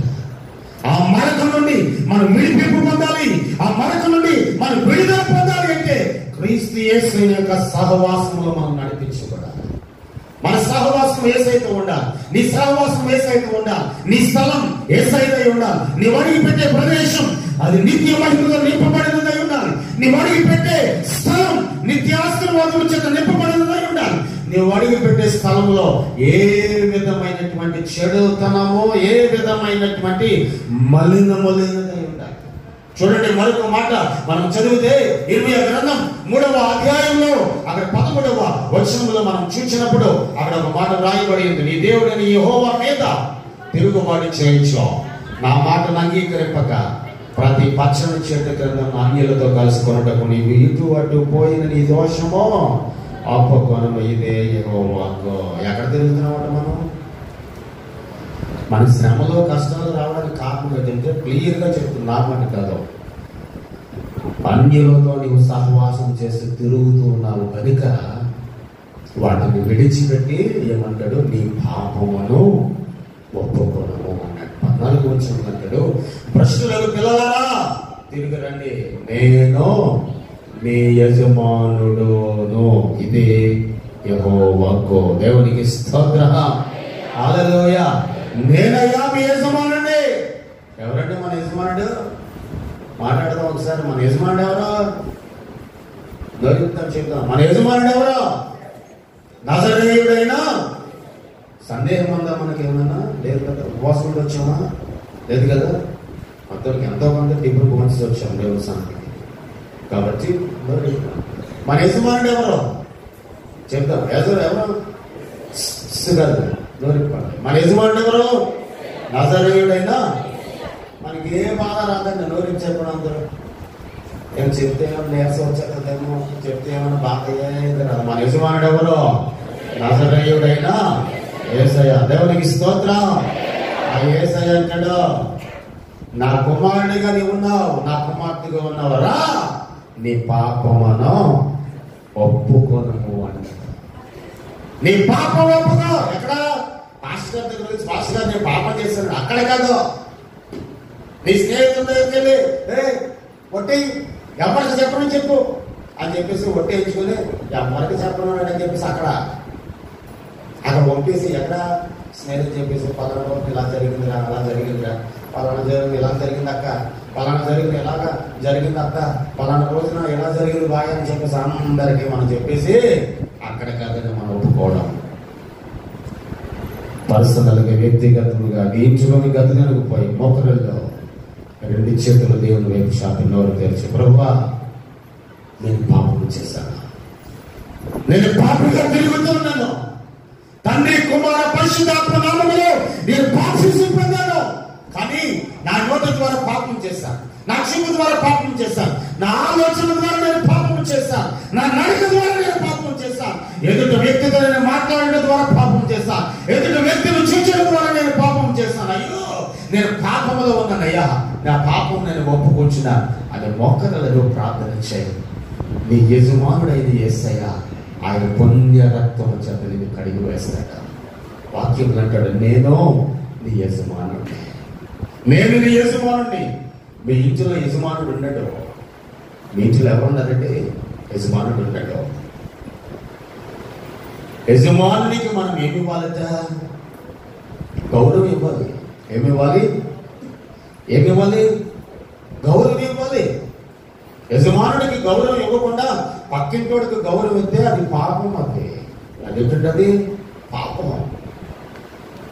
ఆ మరక నుండి మనం విడిపింపు పొందాలి. ఆ మరక నుండి మనం విడుదల పొందాలి అంటే క్రీస్తు యేసు యొక్క సహవాసంలో మనం నడిపించబడాలి. మన సహవాసం ఏసైతే ఉండాలి. నీ సహవాసం ఏసైతే ఉండాలి. నీ స్థలం ఏసైతే ఉండాలి. నీవు అడిగి పెట్టే ప్రదేశం అది నిత్య మహిమతో నింపబడినదై ఉండాలి. నీవు అడిగి పెట్టే స్థలం నిత్యాశీర్వాదం చేత నింపబడినదై ఉండాలి. నీవు అడిగి పెట్టే స్థలంలో ఏ విధమైనటువంటి చెడుతనమో, ఏ విధమైనటువంటి మలినదై ఉండాలి. చూడండి, మరొక మాట మనం చదివితే ఇర్మీయా గ్రంథం 3వ అధ్యాయంలో అక్కడ 11వ వచనంలో మనం చూసినప్పుడు అక్కడ ఒక మాట రాయబడి ఉంది. నీ దేవుడని యెహోవా మీద తిరుగుబాటు చేయించు, నా మాటను అంగీకరింపక ప్రతి పచ్చని చెట్టు క్రింద అన్యులతో కలుసుకొనుటకు నీవు ఇటు అటు పోయిన నీ దోషమో అప్పకొనము, ఇదే యెహోవాకు. ఎక్కడ తిరుగుతున్నామట మనం? మన శ్రమలో కష్టాలు రావడానికి కారణం ఏంటంటే క్లియర్గా చెప్తుంది, నా మాట కాదు, అన్యులతో నీవు సహవాసం చేసి తిరుగుతూ ఉన్నావు కనుక వాటిని విడిచిపెట్టి ఏమంటాడు? నీ పాపమును ఒప్పుకోనము అన్నాడు. 14వ వచనం అంటాడు, భ్రష్టులకు పిల్లలారా తిరిగి రండి, నేను మీ యజమానుడును, ఇదే యెహోవాకు. దేవునికి స్తోత్రం, హల్లెలూయా. నేనయ్యా మీ యజమానుడే. ఎవరంటే మన యజమానుడు? మాట్లాడదాం ఒకసారి. మన యజమానుడు ఎవరో దొరుకుతాం, చెప్తాం. మన యజమానుడు ఎవరో? నజరేయుడైనా. సందేహం ఉందా మనకి? ఏమన్నా లేదు కదా? ఉపవాసం ఉండి వచ్చామా? లేదు కదా? మొత్తానికి ఎంతో కొంత టిప్పులు పోన్స్ వచ్చాం దేవుడి సన్నిధికి. కాబట్టి మన యజమానుడు ఎవరో చెప్తాం. ఎవరు? కాదు, దొరికిపడాలి. మన యజమానుడు ఎవరు? నజరేయుడైనా. మనకి ఏ బాధ రాదండి నోరికి చెప్పడం. అందరూ ఏం చెప్తే ఏమన్నా నీరసం వచ్చేదేమో, చెప్తే ఏమన్నా బాధ అయ్యేది రాదు. మన యజమానుడు ఎవరు? నజరేయుడైనా యేసయ్య. దేవునికి స్తోత్రం. ఆ యేసయ్య అంటాడు, నా కుమారుడిగా నీవు ఉన్నావు, నా కుమార్తెగా ఉన్నావు, రా నీ పాపమును ఒప్పుకొనము అంటాడు. నీ పాపం ఒప్పుకో. ఎక్కడ? పాస్టర్ దగ్గర నుంచి, పాస్టర్ గారు నేను పాపం చేశాను అక్కడే కాదు, నీ స్నేహితుల దగ్గరికి వెళ్ళి ఒట్టి ఎవరికి చెప్పని చెప్పు అని చెప్పేసి ఒట్టి ఎంచుకొని ఎవరికి చెప్పను అని చెప్పేసి అక్కడ పంపేసి ఎక్కడ స్నేహితులు చెప్పేసి పలానా రోజు ఇలా జరిగిందిరా, అలా జరిగిందిరా, పలానా జరిగింది, ఇలా జరిగింది అక్క, పలానా జరిగింది, ఎలాగా జరిగింది అక్క, పలానా రోజున ఎలా జరిగింది బాగా అని చెప్పేసి అందరికీ మనం చెప్పేసి అక్కడ కాదని మనం ఒప్పుకోవడం. పర్సనల్గా, వ్యక్తిగతంగా గీయించుకొని గదిలోకి పోయి మోకరిలో 2 చేతులు దేవుని వైపు చాపి నోరు తెరిచి, ప్రభువా నేను పాపం చేశాను, నేను పాపంగా తిరుగుతున్నాను, తండ్రి కుమార పరిశుద్ధాత్మ నామములో నేను బాప్తిసం పొందాను, కానీ నా నోటి ద్వారా పాపం చేశాను, నా చూపు ద్వారా పాపం చేశాను, నా ఆలోచన ద్వారా నేను పాపం చేశాను, నా నడక ద్వారా నేను పాపం చేశాను, ఎదుటి వ్యక్తితో నేను మాట్లాడడం ద్వారా పాపం చేశాను, ఎదుటి వ్యక్తిని చూచడం ద్వారా నేను పాపం చేశాను. అయ్యో నేను పాపంలో ఉన్నానయ్యా, నా పాపం నేను ఒప్పుకొచ్చిన అని మొక్కలలో ప్రార్థన చేయి. నీ యజమానుడైన యేసయ్య ఆయన పుణ్య రక్తము చేత నిన్ను కడిగి వేస్తాడు. వాక్యం అంటాడు, నేను నీ యజమానుడిని, నేను నీ యజమానుడిని. మీ ఇంట్లో యజమానుడు ఉన్నాడు. మీ ఇంట్లో ఎవరున్నారంటే యజమానుడు ఉన్నాడు. యజమానునికి మనం ఏమి ఇవ్వాలట? గౌరవం ఇవ్వాలి. ఏమివ్వాలి? గౌరవం ఇవ్వాలి. యజమానుడికి గౌరవం ఇవ్వకుండా పక్కింటోడికి గౌరవం ఇస్తే అది పాపం. అదేంటది పాపం.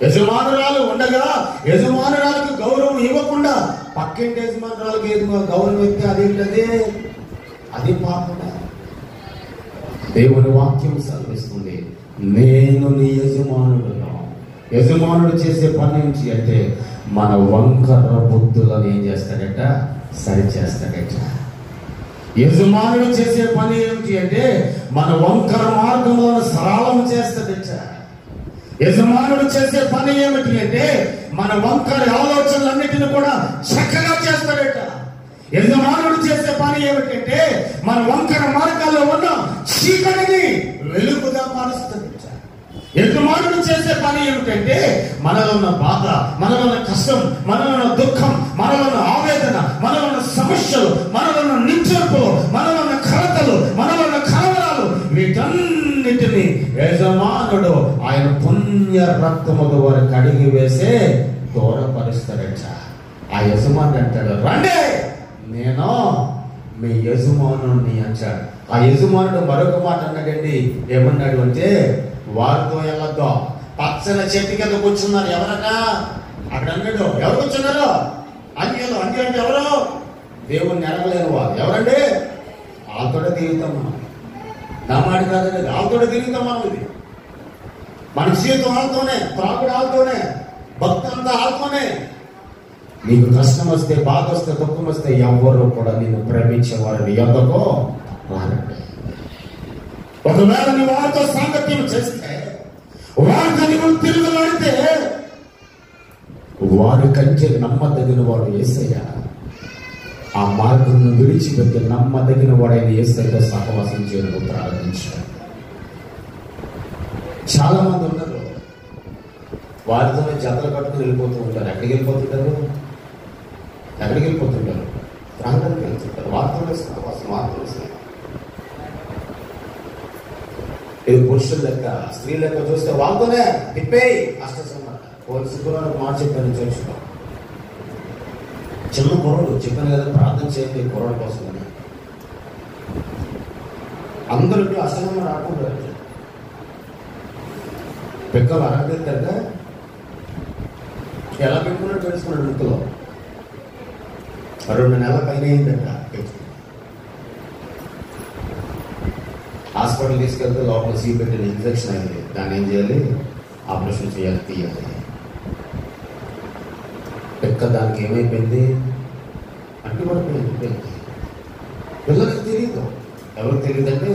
యజమానురాలు ఉండగా యజమానురాలకు గౌరవం ఇవ్వకుండా పక్కింటి యజమానురాలకి గౌరవం ఇస్తే అదేంటది? అది పాపమే. దేవుని వాక్యం సెలవిస్తుంది, నేను నీ యజమానుడును. యజమానుడు చేసే పని ఏంటి అంటే మన వంకర బుద్ధులను ఏం చేస్తాడట? సరి చేస్తాడట. యజమానుడు చేసే పని ఏంటి అంటే మన వంకర మార్గంలో సరళం చేస్తాడట. యజమానుడు చేసే పని ఏమిటి అంటే మన వంకర ఆలోచనలన్నిటిని కూడా చక్కగా చేస్తాడట. యజమానుడు చేసే పని ఏమిటంటే మన వంకర మార్గాల్లో ఉన్న చీకటిని వెలుగుగా మారుస్తాడట. యజమానుడు చేసే పని ఏమిటంటే మనలో ఉన్న బాధ, మనలో ఉన్న కష్టం, మనలో ఉన్న దుఃఖం, మనలో ఉన్న ఆవేదన, మనలో ఉన్న సమస్యలు, మనలో ఉన్న నిత్యర్పులు, మనలో ఉన్న కలతలు, మనలో ఉన్న కలవరాలు, వీటన్నిటిని యజమానుడు ఆయన పుణ్య రక్తము ద్వారా కడిగి వేసే దూరపరుస్తాడట. ఆ యజమానుడు అంటాడు, రండి నేను మీ యజమానుని అంటాడు. ఆ యజమానుడు మరొక మాట అన్నాడండి. ఏమన్నాడు అంటే, వారితో వెళ్ళొద్దు, పచ్చని చెట్టు కింద కూర్చున్నారు. ఎవరన్నా అక్కడ అన్నాడు. ఎవరు కూర్చున్నారు? అన్యులు. అన్యులు అంటే ఎవరు? దేవుణ్ణి ఎరగలేని వారు. ఎవరండి? వాళ్ళతోనే తిరుగుతాం మనం. నా మాట కాదండి, వాళ్ళతోనే తిరుగుతాం మనం. ఇది మన జీవితం వాళ్ళతోనే, త్రాగుడు వాళ్ళతోనే, భక్తి అంతా వాళ్ళతోనే. నీకు కష్టం వస్తే, బాధ వస్తే, దుఃఖం వస్తే ఎవరు కూడా నిన్ను ప్రేమించేవారు నీ యొద్దకు రారండి. ఒకవేళ నీ వారితో సాంగత్యం చేస్తే, వారితో నువ్వు తిరుగులాడితే, వారి కంటే నమ్మదగిన వాడు యేసయ్య. ఆ మార్గం విడిచిపెట్టి నమ్మదగిన వాడైన యేసయ్యతో సహవాసం చేయడం ప్రారంభించాడు. చాలా మంది ఉన్నారు, వారితోనే జతలు కట్టుకుని వెళ్ళిపోతూ ఉంటారు. ఎక్కడికి వెళ్ళిపోతుంటారు? ప్రాంతానికి వెళ్తుంటారు. వారితోనే సహవాసం, వారితో. ఇది పురుషుల లెక్క, స్త్రీ లెక్క చూస్తే వాళ్ళతోనే తిప్పే అష్టసమాట. శుక్రవారం మాట చెప్పాను చర్చిలో. చిన్న కుర్రడు చెప్పాను కదా, ప్రార్థన చేయండి కుర్రడు కోసం అని. అందరూ అష్టమ రాకుండా పెక్కలు అరగలుగుతాక ఎలా పెట్టుకున్నట్టు తెలుసుకున్నాడు. ఇంట్లో 2 నెలల పైన అయిందట. హాస్పిటల్ తీసుకెళ్తే లోపల సీ పెట్టిన ఇన్ఫెక్షన్ అయింది. దాన్ని ఏం చేయాలి? ఆపరేషన్ చేయాలి, తీయాలి. పెక్క దానికి ఏమైపోయింది? అంటుపడిపోయింది. పిల్లలకు తెలియదు. ఎవరికి తెలియదంటే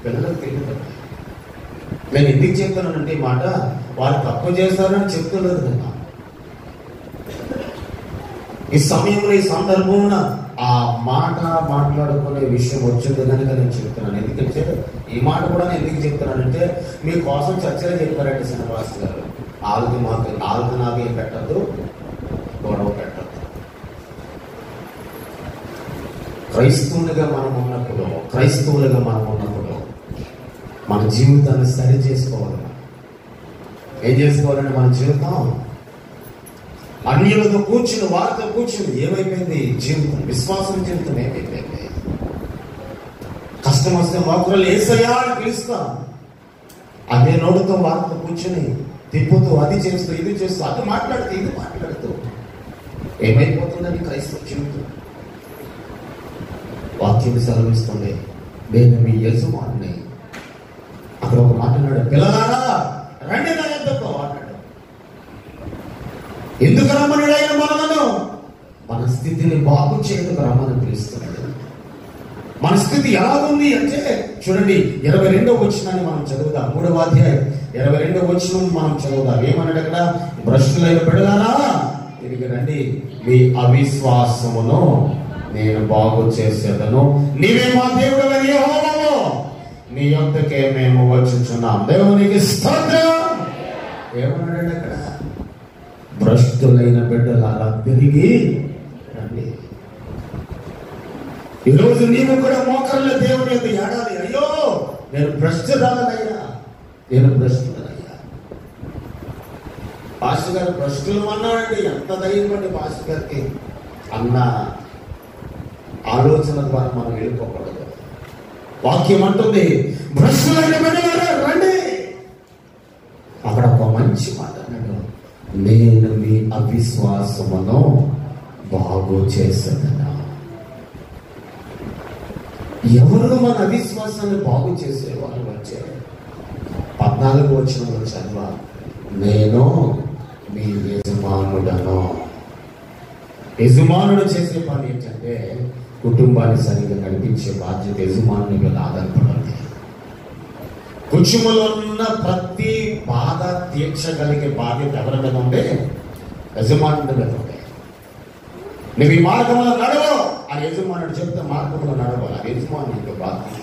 పిల్లలకు తెలియదండి. నేను ఎందుకు చెప్తానంటే ఈ మాట, వారు తప్పు చేస్తారని చెప్తున్నారు కదా. ఈ సమయంలో, ఈ సందర్భంలో ఆ మాట మాట్లాడుకునే విషయం వచ్చింది కనుక నేను చెప్తున్నాను. ఎందుకంటే ఈ మాట కూడా నేను ఎందుకు చెప్తున్నానంటే, మీకోసం చర్చలు చెప్పారంటే శ్రీనివాస్ గారు, నాలుగు నాగే పెట్టద్దు, గొడవ పెట్టద్దు. క్రైస్తవులుగా మనం ఉన్నప్పుడు మన జీవితాన్ని సరి చేసుకోవాలి. ఏం చేసుకోవాలంటే మన జీవితం అన్యులతో కూర్చుని, వారితో కూర్చుని ఏమైపోయింది? జీవితం, విశ్వాసం జీవితం ఏమైపోయింది? కష్టం వస్తే మొక్కలు యేసయ్యా అని పిలుస్తాం. అదే నోడుతో వారితో కూర్చుని తిప్పుతూ, అది చేస్తూ, ఇది చేస్తూ, అది మాట్లాడుతూ, ఇది మాట్లాడుతూ ఏమైపోతుందని క్రైస్తవ జీవితం. వాక్యం సెలవిస్తుంది, నేను మీ యజమానుని. అక్కడ ఒక మాట అన్నాడు, పిల్లలారా రండి నా యొద్దకు అన్నాడు. ఎందుకు రమ్మనుడు ఆయన మనలను? మన స్థితిని బాగు చేయడానికి రమ్మని పిలుస్తున్నాడు. మన స్థితి ఎలా ఉంది అంటే చూడండి, 22వ వచనాన్ని మనం చదువుదాం. 3వ అధ్యాయం 22వ వచనం మనం చదువుదాం. ఏమన్నాడు అక్కడ? భ్రష్టులైన బిడ్డలారా తిరిగి రండి, మీ అవిశ్వాసమును నేను బాగు చేసేదను, నీవే మా దేవుడు అని యెహోవావు, నీ యొద్దకే మేము వచ్చుచున్నాం. దేవునికి స్తోత్రం. ఏమన్నాడు అక్కడ? భ్రష్టులైన బిడ్డలారా తిరిగి రండి. ఈరోజు నీవు కూడా మోకర్ల దేవుని యొక్క ఏడాది, అయ్యో నేను భ్రష్టురాలనయ్యా, నేను భ్రష్టులనయ్యా. పాస్టర్ గారు భ్రష్టులు అన్నాడండి. ఎంత ధైర్యం అండి పాస్టర్ గారికి అన్న ఆలోచన ద్వారా మనం వెళ్ళిపోకూడదు. వాక్యం అంటుంది భ్రష్టులైన బిడ్డలారా రండి. అక్కడ ఒక మంచి మాట అన్నాడు, నేను మీ అవిశ్వాసమును బాగు చేసేదను. ఎవరు మన అవిశ్వాసాన్ని బాగు చేసేవారు వచ్చారు? 14వ వచనంలో చదివ, నేను మీ యజమానుడను. యజమానుడు చేసే పని ఏంటంటే కుటుంబాన్ని సరిగ్గా నడిపించే బాధ్యత యజమానుని మీద ఆధారపడాలి. కుటుంబంలో ఉన్న ప్రతి బాధ తీర్చగలిగే బాధ్యత ఎవరి మీద ఉంటే యజమానుడి మీద ఉంటే. నువ్వు ఈ మార్గంలో నడవు అని యజమానుడు చెప్తే మార్గంలో నడవాలి. అది యజమానుడి బాధ్యత.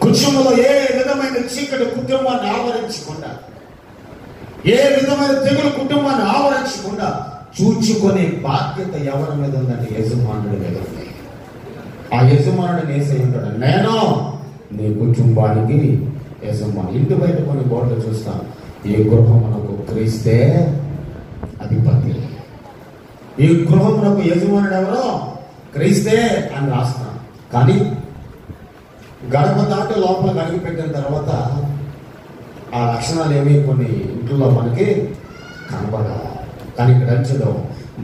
కుటుంబంలో ఏ విధమైన చీకటి కుటుంబాన్ని ఆవరించకుండా, ఏ విధమైన తెగులు కుటుంబాన్ని ఆవరించకుండా చూచుకునే బాధ్యత ఎవరి మీద ఉందంటే యజమానుడి మీద ఉంది. ఆ యజమానుడిని ఏసై ఉంటాడు, నేను నీ కుటుంబానికి యజమాని. ఇంటి బయట కొన్ని బోర్డులు చూస్తాం, ఈ గృహమునకు క్రీస్తే అధిపతి, ఈ గృహమునకు యజమానుడు ఎవరో క్రీస్తే అని రాస్తాం. కానీ గడప దాటి లోపల గడిపి పెట్టిన తర్వాత ఆ లక్షణాలు ఏమి కొన్ని ఇంట్లో మనకి కనబడవు. కానీ ఇక్కడ అంచడం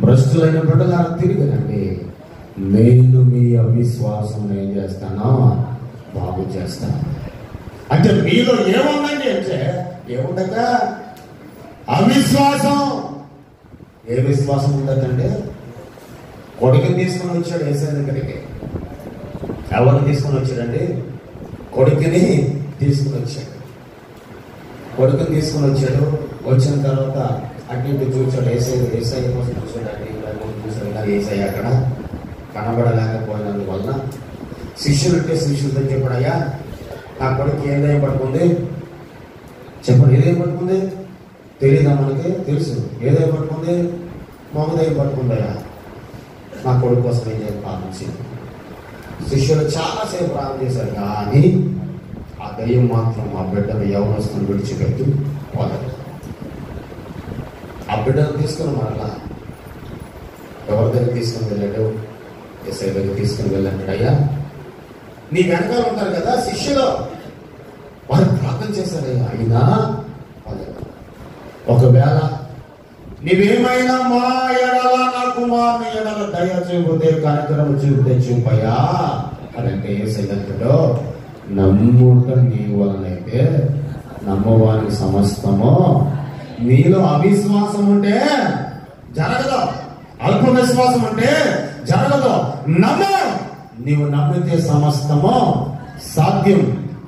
భ్రష్టులైన బిడ్డలారా తిరిగి రండి, నేను మీ అవిశ్వాసం ఏం చేస్తానో బాగు చేస్తాను. అంటే మీలో ఏముందండి అంటే ఏముందట? అవిశ్వాసం. ఏ విశ్వాసం ఉందంటే కొడుకుని తీసుకుని వచ్చాడు యేసయ్య దగ్గరికి. ఎవరిని తీసుకుని వచ్చాడండి? కొడుకుని తీసుకుని వచ్చాడు. కొడుకుని తీసుకుని వచ్చాడు. వచ్చిన తర్వాత అటు ఇటు చూచాడు. యేసయ్య కోసం చూసాడు. చూసాడు యేసయ్య అక్కడ కనబడలేకపోయినందువల్ల శిష్యులు ఉంటే శిష్యులతో చెప్పాడు, అయ్యా నా కొడుకు ఏదైనా పట్టుకుంది చెప్పండి. ఏదైనా పట్టుకుంది తెలీదా? మనకి తెలుసు. ఏదైనా పట్టుకుంది, మగదయ్యం పట్టుకుందయ్యా, నా కొడుకు కోసం ఏం చేయాలి ప్రార్థించింది. శిష్యులు చాలాసేపు ప్రార్థన చేశారు, కానీ ఆ దయ్యం మాత్రం ఆ బిడ్డను యవనస్తుని విడిచిపెట్టి పోలేదు. ఆ బిడ్డను తీసుకుని మరలా ఎవరి దగ్గర తీసుకుని వెళ్ళాడు? యేసయ్య దగ్గర తీసుకుని వెళ్ళాడు. అయ్యా నీ వెనకాల ఉంటారు కదా శిష్యులు, వారు ప్రార్థన చేశారయ్యా, అయినా ఒకవేళ నీవేమైనా మా ఎడల నా కుమారుని ఎడల దయ చూపితే కనికరం చూపితే చూపయ్యా అని అంటే యేసయ్య అంటాడు, నమ్ముట నీ వలనైతే నమ్మవానికి సమస్తము. నీలో అవిశ్వాసం ఉంటే జరగదు, అల్ప విశ్వాసం ఉంటే జరగదు. నమ్ము, నీవు నమ్మితే సమస్తము సాధ్యం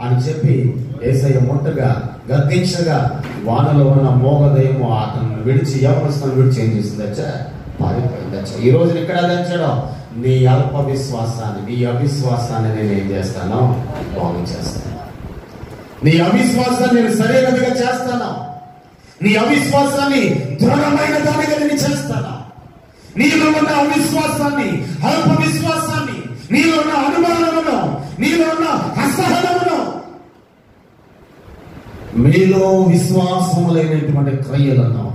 అని చెప్పి యేసయ్య ముట్టగా గద్దించగా వానలో ఉన్న మోగదయము అతను విడిచి యవనస్తుని విడిచి ఏం చేసిందచ్చ? పారిపోయిందచ్చ. ఈ రోజు ఇక్కడ దంచడం నీ అల్ప విశ్వాసాన్ని, నీ అవిశ్వాసాన్ని నేను ఏం చేస్తాను? బాగు చేస్తాను. నీ అవిశ్వాసాన్ని నేను సరైనదిగా చేస్తాను. నీ అవిశ్వాసాన్ని దృఢమైన దానిగా నేను చేస్తాను. నీలో ఉన్న అవిశ్వాసాన్ని, అల్ప విశ్వాసాన్ని, నీలో ఉన్న అనుమానమును, నీలో ఉన్న అసహనమును, మీలో విశ్వాసములైనటువంటి క్రియలను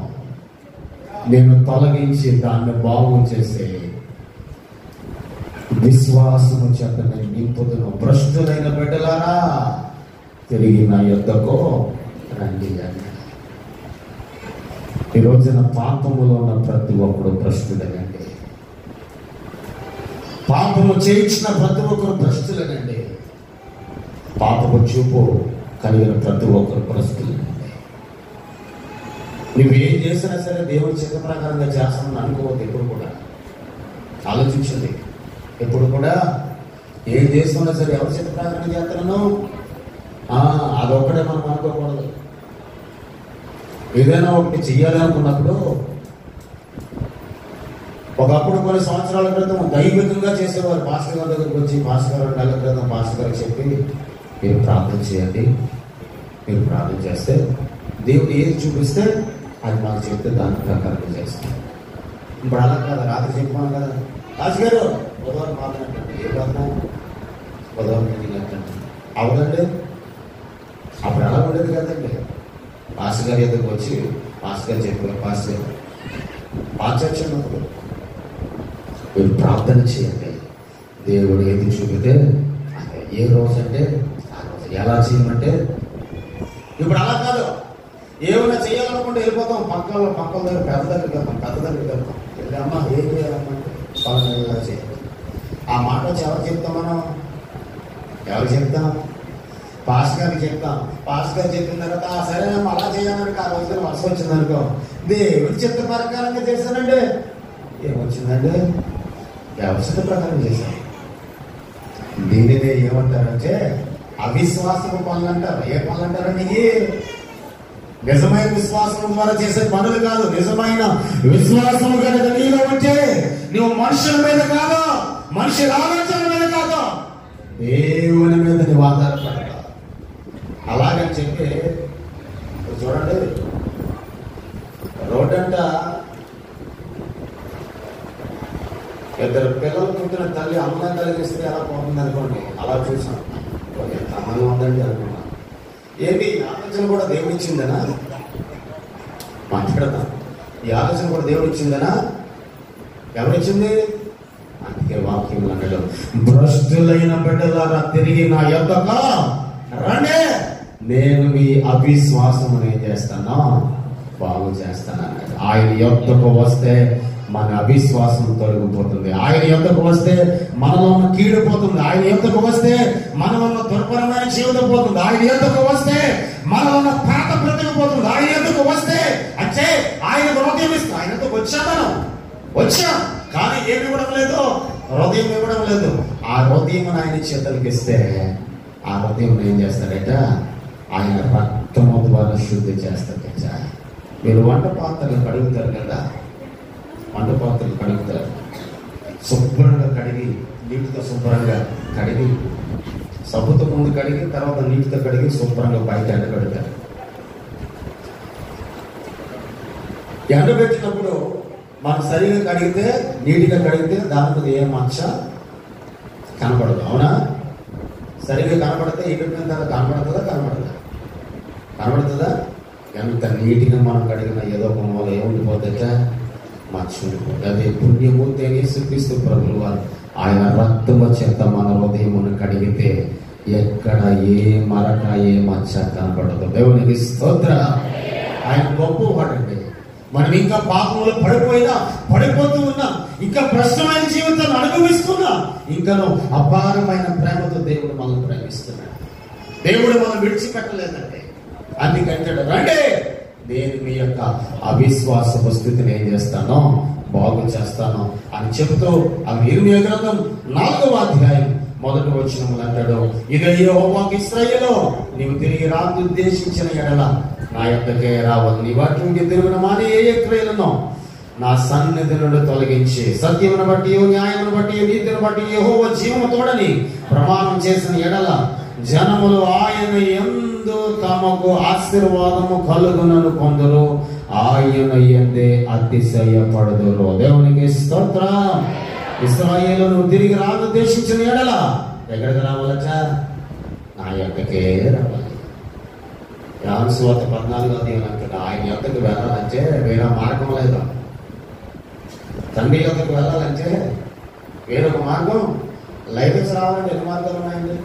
నేను తొలగించి దాన్ని బాగు చేసే విశ్వాసము చేత నేను నింపుతున్న భ్రష్టులైన బిడ్డలారా తిరిగి నా యొద్దకు రండి అని. ఈ రోజున పాపములో ఉన్న ప్రతి ఒక్కడు భ్రష్టులేనండి. పాపము చేయించిన ప్రతి ఒక్కరు భ్రష్టులేనండి. పాపము చూపు కలిగిన ప్రతి ఒక్కరు భ్రష్టులేనండి. నువ్వేం చేసినా సరే దేవుడి చిత్త ప్రకారంగా చేస్తామని అనుకోవద్దు. ఎప్పుడు కూడా ఆలోచించండి. ఎప్పుడు కూడా ఏం చేస్తున్నా సరే ఎవరి చిత్త ప్రకారంగా చేస్తున్నాను అదొక్కడే మనం అనుకోకూడదు. ఏదైనా ఒకటి చెయ్యాలి అనుకున్నప్పుడు ఒకప్పుడు కొన్ని సంవత్సరాల క్రితం దైవికంగా చేసేవారు. పాస్టర్ గారి దగ్గరికి వచ్చి, పాస్టర్ గారు 2 నెలల క్రితం పాస్టర్ గారికి చెప్పి, మీరు ప్రార్థన చేయండి, మీరు ప్రార్థన చేస్తే దేవుడు ఏది చూపిస్తే అది మాకు చెప్తే దాని ప్రకారం చేస్తాం. ఇప్పుడు అలా కదా, రాత్రి చెప్పాను కదా, పాస్టర్ గారు బుధవారం ప్రార్థన అంటే ఏ ప్రార్థన, బుధవారం మీటింగ్ అంటే అవదండి. అప్పుడు అలా ఉండేది కదండి. పాస్టర్ గారి దగ్గరకు వచ్చి పాస్టర్ గారు చెప్పారు, పాస్టర్ గారు పాశ్చాత్యం మీరు ప్రార్థన చేయండి, దేవుడు ఏది చూపితే అదే, ఏ రోజు అంటే ఆ రోజు, ఎలా చేయమంటే. ఇప్పుడు అలా కాదు, ఏమైనా చేయాలనుకుంటే వెళ్ళిపోతాం, పక్కల దగ్గర పెద్ద దగ్గరికి వెళ్తాం. అమ్మ ఏం చేయాలనుకుంటే పలానా చేయాలి. ఆ మాట వచ్చి ఎవరు చెప్తాం, మనం ఎవరు చెప్తాం, పాస్టర్ గారికి చెప్తాం. పాస్టర్ గారు చెప్పిన తర్వాత సరేనమ్మా అలా చేయాలని ఆ రోజున వర్షం వచ్చిందనుకో, దేవుడి చిత్త ప్రకారంగా చేశానండి. ఏమొచ్చిందండి, వ్యవస్థ ప్రకారం చేశాను. దీనినే ఏమంటారంటే అవిశ్వాసపు పనులు అంటారు. ఏ పనులు అంటారండి? నిజమైన విశ్వాసం ద్వారా చేసే పనులు కాదు. నిజమైన విశ్వాసం కనుక నీలో ఉంటే నువ్వు మనుషుల మీద కాదు, మనుషుల ఆలోచన మీద కాదు, దేవుని మీద నువ్వు ఆధారపడతావు. అలాగని చెప్పి చూడండి, రోడ్ అంట ఇద్దరు పిల్లలు పుట్టిన తల్లి అమ్మాయి కలిగిస్తే ఎలా పోతుంది అనుకోండి. అలా చూసాం, ఎంత అమ్మాయి ఉందండి అనుకున్నాం. ఏంటి ఈ ఆలోచన కూడా దేవుడు ఇచ్చిందనా? మాట్లాడతాం, ఈ ఆలోచన కూడా దేవుడు ఇచ్చిందనా? ఎవరిచ్చింది? అందుకే వాక్యం అనడం, భ్రష్టులైన బిడ్డలారా తిరిగి నా యొద్దకు రండి, నేను మీ అవిశ్వాసం ఏం చేస్తానో బాగు చేస్తాను అన్నాడు. ఆయన యొద్దకు వస్తే మన అవిశ్వాసం తొలగిపోతుంది. ఆయన యొద్దకు వస్తే మనలో ఉన్న కీడిపోతుంది. ఆయన యొద్దకు వస్తే మనలో ఉన్న దుర్భరమైన జీవితం పోతుంది. ఆయన యొద్దకు వస్తే మనలో ఉన్న పాత బ్రతికిపోతుంది. ఆయన యొద్దకు వస్తే అంటే ఆయన హృదయం ఇస్తాం. ఆయన యొద్దకు వచ్చాం కానీ ఏమి ఇవ్వడం లేదు, హృదయం ఇవ్వడం లేదు. ఆ హృదయం ఆయన చేతులకి ఇస్తే ఆ హృదయం ఏం చేస్తాడట, ఆయన రక్తము ద్వారా శుద్ధి చేస్తాడట. మీరు వంట పాత్రలు కడుగుతారు కదా, వంట పాత్రలు కడుగుతారు, శుభ్రంగా కడిగి నీటితో శుభ్రంగా కడిగి, సబ్బుతో ముందు కడిగి తర్వాత నీటితో కడిగి శుభ్రంగా బయట ఎండబెడతారు. ఎండబెట్టినప్పుడు మనం సరిగా కడిగితే, నీటిగా కడిగితే దాంట్లో ఏ మచ్చ కనపడదు. అవునా? సరిగా కనపడితే ఎండిపోయిన తర్వాత కనపడుతుందా? ఎంత నీటిగా మనం కడిగిన ఏదో ఒక మూల ఏముండిపోతుందట, మచ్చ ఉండిపోతుంది. అదే పుణ్యమూర్తి అని యేసుక్రీస్తు ప్రభువు వారు ఆయన రక్తము చేత మన హృదయమును కడిగితే ఎక్కడ ఏ మరక ఏ మచ్చ కనపడదు. దేవునికి స్తోత్రం. ఆయన గొప్పవాడండి. మనం ఇంకా పాపంలో పడిపోతూ ఉన్నాం, ఇంకా ప్రశ్నమైన జీవితాన్ని అనుభవిస్తున్నాం. ఇంకనూ అపారమైన ప్రేమతో దేవుడు మనల్ని ప్రేమిస్తున్నాడు. దేవుడు మనం విడిచిపెట్టలేదండి. అందుకంటే రండి, నేను మీ యొక్క అవిశ్వాసపు స్థితిని ఏం చేస్తానో బాగు చేస్తాను అని చెబుతూ ఆ ఇర్మీయా గ్రంథం 4వ అధ్యాయం 1వ వచనములు అంటాడు, ఇదే యెహోవాకు ఇశ్రాయేలు, నీవు తిరిగి రాదుద్దేశించిన ఎడల నా యొద్దకే రావాలి. నీ వాటి నుండి తిరుగున మాని ఏ క్రియలను నా సన్నిధి నుండి తొలగించి సత్యమును బట్టి న్యాయమును బట్టి నీతిని బట్టి యెహోవా జీవము తోడని ప్రమాణం చేసిన ఎడల జనములు ఆయన యందు తమకు ఆశీర్వాదము కలుగునను కొందరు ఆయన యందే అతిశయపడుదురు. దేవునికి స్తోత్రం. ఇశ్రాయేలు నువ్వు తిరిగి రాదుద్దేశించిన ఎడల ఎక్కడికి రావాలట? నా యొద్దకే రావాలి. యోహాను సువార్త 14వ అధ్యాయం అంటాడు, ఆయన యొద్దకు వెళ్ళాలంటే వేరే మార్గం లేదు. తండ్రి యొద్దకు వెళ్ళాలంటే వేరొక మార్గం. లైట్ హౌస్ రావాలంటే ఎన్ని మార్గాలు ఉన్నాయండి?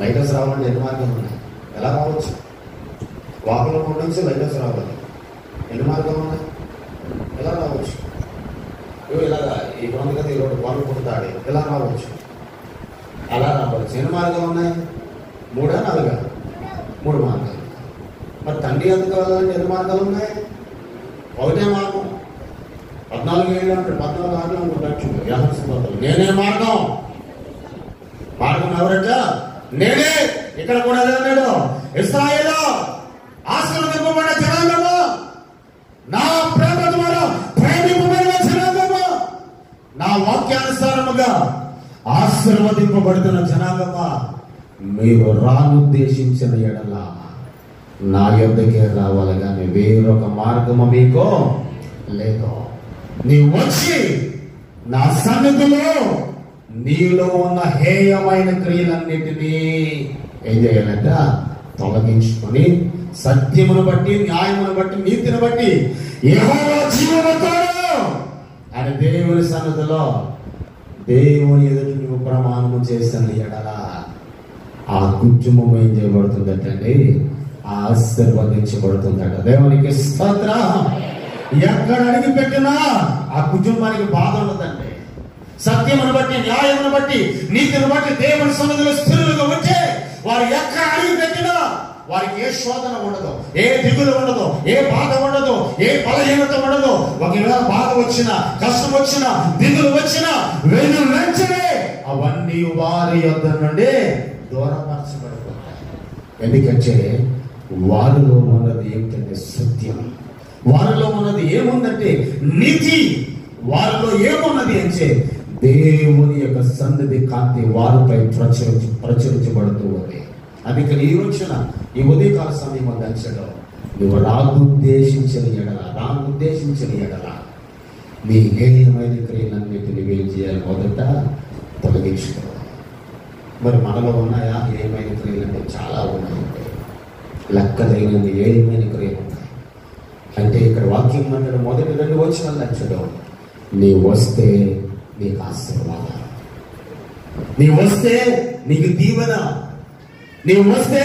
లైట్ హౌస్ రావాలంటే ఎన్ని మార్గాలు ఉన్నాయి? ఎలా రావచ్చు? వాకుల నుంచి లైట్ హౌస్ రావాలి, ఎన్ని మార్గాలు ఉన్నాయి? ఎలా రావచ్చు? ఇలాగా ఈ ఉంది కదా, ఈ రోడ్డు వాళ్ళు పుడతాడు, ఎలా రావచ్చు? అలా రావచ్చు. ఎన్ని మార్గాలు ఉన్నాయి? 3 4? 3 మార్గాలు. మరి తండ్రి ఎందుకు వెళ్ళాలంటే ఎన్ని మార్గాలు ఉన్నాయి? ఒకటే మార్గం. 14 ఏళ్ళు అంటే 14 ఆటలు అనుకుంటాడు యోహాను సువార్తలో, నేనే మార్గం. ఎవరంట? నేనే. ఇక్కడ కూడా అన్నాడు, ఇశ్రాయేలు ఆశీర్వదింపబడిన జనాంగము నా ప్రేమ ద్వారా ప్రేమింపబడిన వాక్యానుసారముగా ఆశీర్వదింపబడుతున్న జనాంగమా, మీరు రానుద్దేశించిన ఎడల నా యొద్దకే రావాలి కానీ వేరొక మార్గము మీకు లేదు. నీవు వచ్చి నా సన్నిధిలో నీలో ఉన్న హేయమైన క్రియలన్నిటినీ ఏం చేయాలంట? తొలగించుకొని సత్యమును బట్టి, న్యాయమును బట్టి, నీతిని బట్టి యెహోవా జీవముతోడు అని దేవుని సన్నిధిలో దేవుని ఎదుట నువ్వు ప్రమాణము చేసిన ఎడల ఆ కుటుంబం ఏం చేయబడుతుందటండి? ఆశీర్వదించబడుతుందట. దేవునికి స్తోత్రం. ఎక్కడ అడిగి పెట్టినా ఆ కుటుంబానికి బాధ ఉండదండి. సత్యమును బట్టి, న్యాయమును బట్టి, నీతిని బట్టి దేవుని సన్నిధిలో స్థిరులుగా ఉంటే వారు ఎక్కడ అడిగి పెట్టినా వారికి ఏ శోధన ఉండదు, ఏ దిగులు ఉండదు, ఏ బాధ ఉండదు, ఏ బలహీనత ఉండదు. ఒకవేళ బాధ వచ్చినా, కష్టం వచ్చినా, దిగులు వచ్చినా వెంటనే అవన్నీ వారి యొద్ద నుండి దూరపరచబడిపోతాయి. ఎందుకంటే వారిలో ఉన్నది ఏమిటంటే సత్యం, వారిలో ఉన్నది ఏముందంటే నీతి, వారిలో ఏమున్నది అంటే దేవుని యొక్క సన్నిధి కాంతి వారిపై ప్రచురించబడుతూ ఉంది. అందుకని ఈ రోజున ఈ ఉదయకాల సమయం అంచలో నువ్వు రానుద్దేశించిన ఎడల నీ హేయమైన క్రియలన్నిటిని వేలు చేయాలి. మొదట తొలగించుకోవాలి. మరి మనలో ఉన్నాయా హేయమైన క్రియలు? అంటే చాలా ఉన్నాయండి, లెక్కలేని హేయమైన క్రియలు ఉన్నాయి. అంటే ఇక్కడ వాక్యం అంటే మొదటి 2 వచనాలు అంచడం, నీ వస్తే నీకు ఆశీర్వాదం, నీ వస్తే నీకు దీవెన, నీవు వస్తే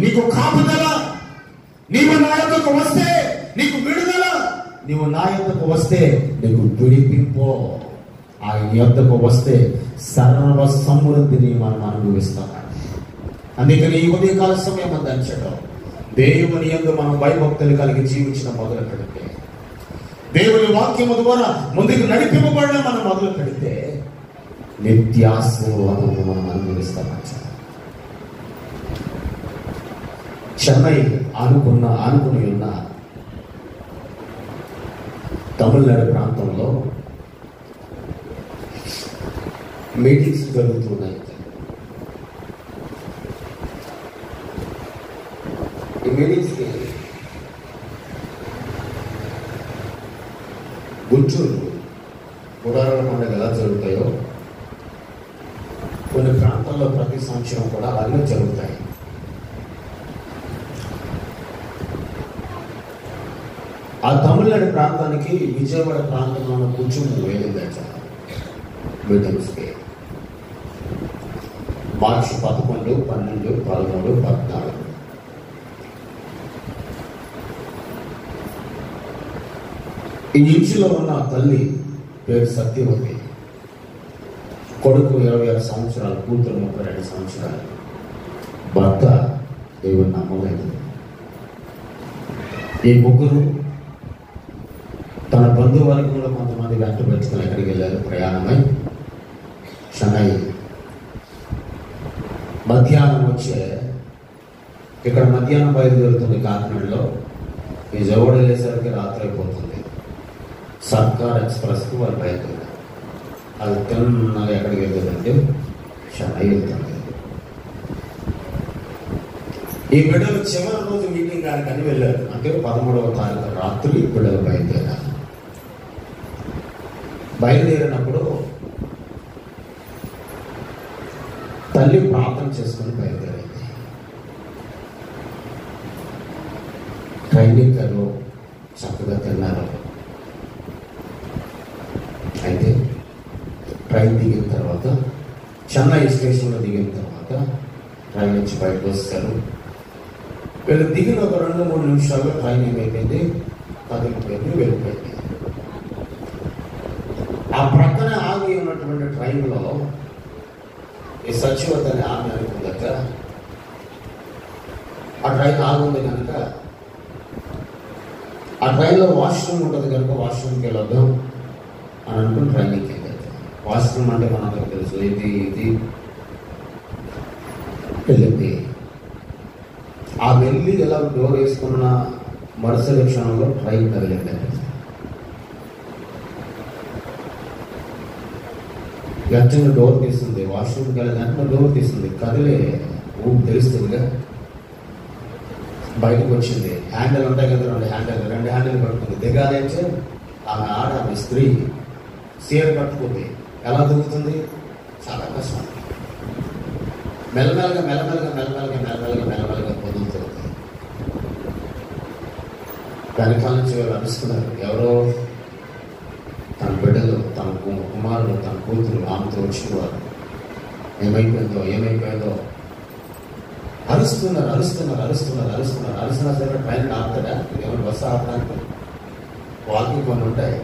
నీకు కాపుదల, నీవు నా యొద్దకు వస్తే నీకు విడుదల, నీవు నా యొద్దకు వస్తే నీకు విడిపింపు, ఆయన యొద్దకు వస్తే సర్వ సమృద్ధిని మనం అనుభవిస్తాం. అందుకని ఈ ఉదయకాల సమయం అందించడం, దేవుని యందు మనం భయభక్తులు కలిగి జీవించడం మొదలు పెడితే, దేవుని వాక్యము ద్వారా ముందుకు నడిపింపబడిన మనం మొదలు పెడితే నిత్యాశీర్వాదము మనం అనుభవిస్తాం. చెన్నై ఆనుకుని ఉన్న తమిళనాడు ప్రాంతంలో మీటింగ్స్ జరుగుతున్నాయి. ఈ మీటింగ్స్కి గుంటూరు గుడారాల పండుగ ఎలా జరుగుతాయో కొన్ని ప్రాంతాల్లో ప్రతి సంవత్సరం కూడా అలాగే జరుగుతాయి. ఆ తమిళనాడు ప్రాంతానికి విజయవాడ ప్రాంతంలో ఉన్న కూర్చుని వెళ్ళిందట మీటింగ్స్కి. మార్చి 11, 12, 13, 14 ఈ ఇంచులో ఉన్న తల్లి పేరు సత్యవతి, కొడుకు 26 సంవత్సరాలు, కూతురు 32 సంవత్సరాలు. భర్త దేవుని నమ్మలేదు. ఈ ముగ్గురు తన బంధువర్గంలో కొంతమంది వెంట పెట్టుకుని ఎక్కడికి వెళ్ళారు? ప్రయాణమై చెన్నై. మధ్యాహ్నం వచ్చే ఇక్కడ మధ్యాహ్నం బయలుదేరుతుంది కాకినాడలో, విజయవాడ వెళ్ళేసరికి రాత్రి అయిపోతుంది. సర్కార్ ఎక్స్ప్రెస్కి వాళ్ళు బయలుదేరారు. అది తిన్నగా ఎక్కడికి వెళ్తుందంటే చెన్నై వెళ్తుంది. ఈ బిడ్డలు చివరి రోజు మీటింగ్ కానీ వెళ్ళారు. అంటే 13వ తారీఖు రాత్రి బిడ్డలు బయలుదేరారు. బయలుదేరినప్పుడు తల్లి ప్రార్థన చేసుకుని బయలుదేరింది. ట్రైన్ ఎక్కారు, చక్కగా తిన్నారు. అయితే ట్రైన్ దిగిన తర్వాత, చెన్నై స్టేషన్లో దిగిన తర్వాత ట్రైన్ నుంచి బయటకు వస్తారు. వీళ్ళు దిగిన ఒక 2-3 నిమిషాల్లో ట్రైన్ ఏమైపోయింది? కదిలిపోయింది, వెళ్ళిపోయింది. ఆ ప్రక్కన ఆగి ఉన్నటువంటి ట్రైన్లో ఈ సచివత అనే ఆమె అనుకుందట, ఆ ట్రైన్ ఆగుంది కనుక ఆ ట్రైన్లో వాష్రూమ్ ఉంటుంది కనుక వాష్రూమ్కి వెళ్ళొద్దాం అని అనుకుని ట్రైన్ ఎక్కిందట. వాష్రూమ్ అంటే మనందరికి తెలుసు, ఇది వెళ్ళింది. ఆ వెళ్ళి ఎలా డోర్ వేసుకున్న మరుసటి క్షణంలో ట్రైన్ కదిలిందండి. వెంటనే డోర్ తీస్తుంది, వాష్రూమ్కి వెళ్ళి వెంటనే డోర్ తీస్తుంది, కదిలే ఊపు తెలుస్తుందిగా. బయటకు వచ్చింది, హ్యాండిల్ ఉంటాయి కదా, రెండు హ్యాండిల్ పట్టుకుంది. దిగాలంటే ఆమె స్త్రీ చీర కట్టుకుంది. ఎలా దిగుతుంది? చాలా కష్టం. మెల్లమెల్లగా పొందుతుంది. వెనకాల నుంచి వాళ్ళు అరుస్తున్నారు. ఎవరో తన బిడ్డలు, తన కుమారులు, తన కూతురు ఆమెతో వచ్చిన వారు. ఏమైపోయిందో అరుస్తున్నారు. అరుస్తున్నా సరే ట్రైన్ ఆపుతాడా? ఏమైనా బస్సు ఆపడానికి వాళ్ళకి కొన్ని ఉంటాయి,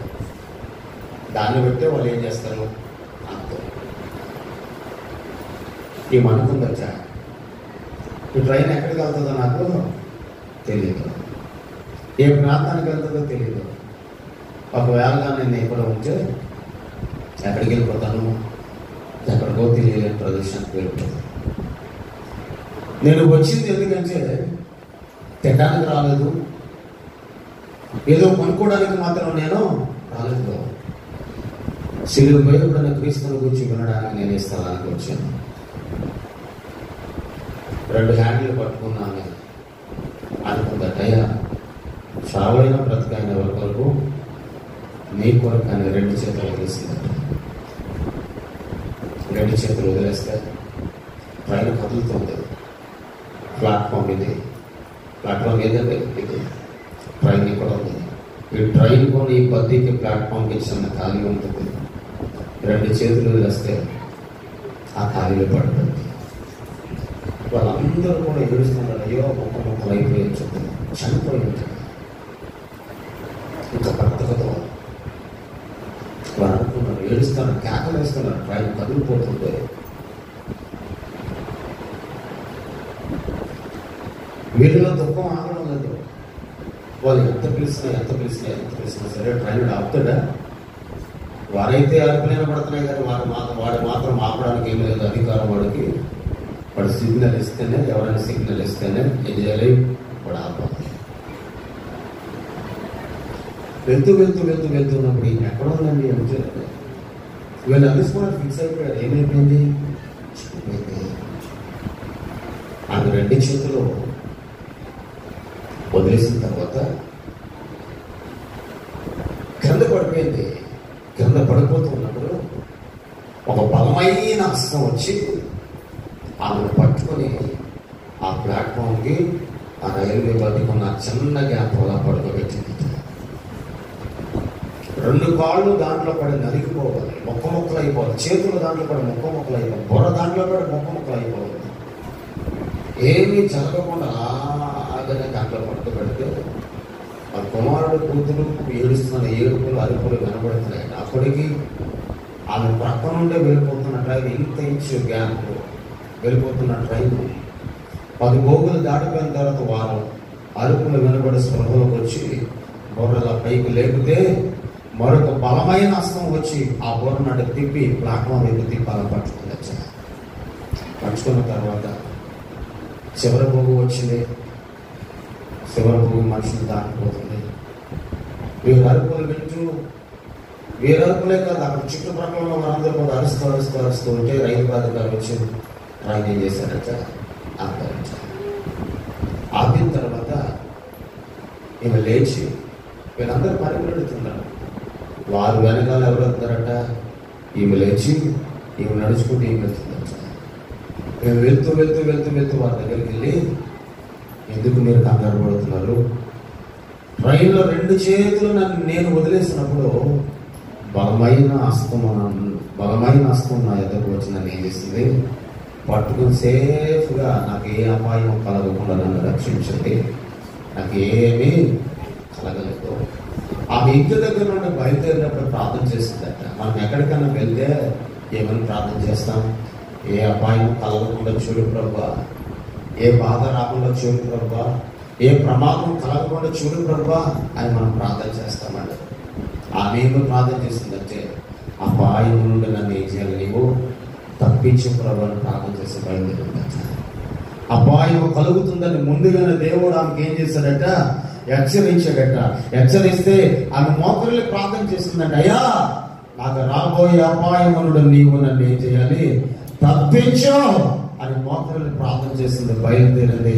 దాన్ని బట్టే వాళ్ళు ఏం చేస్తారు ఆపుతారు. ఏమనుకుందచ్చా, ఈ ట్రైన్ ఎక్కడికి వెళ్తుందో నాకు తెలియదు, ఏ ప్రాంతానికి వెళ్తుందో తెలియదు. ఒకవేళ నేను ఇక్కడ ఉంటే ఎక్కడికి వెళ్ళిపోతాను, ఎక్కడికో తెలియలేని ప్రదేశానికి వెళ్ళిపోతాను. నేను వచ్చింది ఎందుకంటే తినడానికి రాలేదు, ఏదో కొనుక్కోవడానికి మాత్రం నేను రాలేదు. సిలువ భయపడిన క్రీస్తుని గురించి వినడానికి నేను ఈ స్థలానికి వచ్చాను. 2 హ్యాండిల్ పట్టుకున్నాను అనుకుందటయ్యా, చావైన బ్రతకైన ఎవరి కొరకు, నీ కొరకు అని 2 చేతులు వదిలేసిందట. 2 చేతులు వదిలేస్తే ట్రైన్ కదులుతుంది. ప్లాట్ఫామ్ ఏదంటే ఇది ట్రైన్ కూడా ఉంది. ఈ ట్రైన్ కూడా ఈ బద్దీకి ప్లాట్ఫామ్కి చిన్న ఖాళీ ఉంటుంది. 2 చేతులు వదిలేస్తే ఆ ఖాళీలో పడుతుంది. వాళ్ళందరూ కూడా ఏడుస్తున్నారు. అయ్యో మొక్కలు అయిపోయి ఉంటుంది, చనిపోయి ఉంటుంది, ఇంకా బ్రతకతో వాళ్ళు అనుకున్నారు. ఏడుస్తున్నారు, కేకలు వేస్తున్నారు. ట్రైన్ కదిలిపోతుంటే వీళ్ళలో దుఃఖం ఆగడం లేదు. వాళ్ళు ఎంత పిలిచినా సరే ట్రైన్ ఆపుతాడా? వారైతే అరుపులైన పడుతున్నాయి కానీ వాడు మాత్రం ఆపడానికి ఏం లేదు అధికారం. వాడు సిగ్నల్ ఇస్తేనే, ఎవరైనా సిగ్నల్ ఇస్తేనే ఏం చేయాలి, వాడు ఆపాలి. వెళ్తున్నప్పుడు ఈయన ఎక్కడ ఉందండి అంటే వీళ్ళు అందుకున్నారు, ఫిక్స్ అయిపోయారు. ఏమైపోయింది? ఆమె 2 చేతులు వదిలేసిన తర్వాత కింద పడిపోయింది. కింద పడిపోతున్నప్పుడు ఒక బలమైన హస్తం వచ్చి ఆమెను పట్టుకొని ఆ ప్లాట్ఫామ్కి, ఆ రైల్వే బతికి ఉన్న చిన్న గ్యాప్ అలా పడుకోబెట్టింది. 2 కాళ్ళు దాంట్లో పడి నలిగిపోవాలి, మొక్కలు అయిపోవాలి. చేతులు దాంట్లో పడి మొక్కలు అయిపోవాలి. బుర్ర దాంట్లో పడి మొక్కలు అయిపోవాలి. ఏమీ జరగకుండా అలాగనే దాంట్లో పట్టుబెడితే ఆ కుమారుడు కూతురు ఏడుస్తున్న ఏడుపులు అరుపులు వినబడుతున్నాయి. అప్పటికి ఆమె ప్రక్క నుండే వెళ్ళిపోతున్న ట్రైన్, ఇంత ఇంచు గ్యాప్ వెళ్ళిపోతున్న ట్రైన్ 10 గోగులు దాటిపోయిన తర్వాత వారు అరుపులు వినబడే స్పృహలోకి వచ్చి బుర్రల పైకి లేపితే మరొక బలమైన హస్తం వచ్చి ఆ బుర్రను తిప్పి ప్లాట్ఫామ్ వైపు తిప్పాలని పట్టుకున్న తర్వాత చివరి పోగు వచ్చింది. చివరి పోగు మనుషులు దాటిపోతుంది. వీరు అరుపులే కాదు, అక్కడ చుట్టుప్రక్కల వారందరూ కూడా అరుస్తూ ఉంటే రైతు బాధికారులు వచ్చి ఆయన ఏం చేశారంటే ఆపిన తర్వాత ఈమె లేచి వీళ్ళందరూ పరిగెడుతున్నారు. వారు వెనకాల ఎవరు వస్తారట, ఈమె లేచి ఈమె నడుచుకుంటూ ఈమె వెళ్తుందట. మేము వెళ్తూ వారి దగ్గరికి వెళ్ళి, ఎందుకు మీరు కంగారు పడుతున్నారు? ట్రైన్లో 2 చేతులు నేను వదిలేసినప్పుడు బలమైన హస్తం నా ఎదురుకు వచ్చి నన్ను ఏం చేస్తుంది, పట్టుకుని సేఫ్గా నాకు ఏ అపాయం కలగకుండా నన్ను రక్షించండి, నాకు ఏమీ కలగలేదు. ఆమె ఇంటి దగ్గర నుండి బయలుదేరినప్పుడు ప్రార్థన చేసిందట. మనం ఎక్కడికైనా వెళ్తే ఏమని ప్రార్థన చేస్తాం? ఏ అపాయం కలగకుండా చూడు ప్రభువా, ఏ బాధ రాకుండా చూడు ప్రభువా, ఏ ప్రమాదం కలగకుండా చూడు ప్రభువా అని మనం ప్రార్థన చేస్తామండి. ఆమె ఏమో ప్రార్థన చేసిందంటే, అపాయం నుండి నన్ను ఏం చేయాలి, నీవు తప్పించు ప్రభు అని ప్రార్థన చేసి బయలుదేరిందట. అపాయం కలుగుతుందని ముందుగానే దేవుడు ఆమెకి ఏం చేశాడట, హెచ్చరించాడట. హెచ్చరిస్తే ఆమె మోకరిల్లి ప్రార్థన చేసిందంట, అయ్యా నాకు రాబోయే అపాయమునుడు నీవు నన్ను ఏం చేయాలి, తప్పించు అని మోకరిల్లి ప్రార్థన చేసింది. బయలుదేరింది.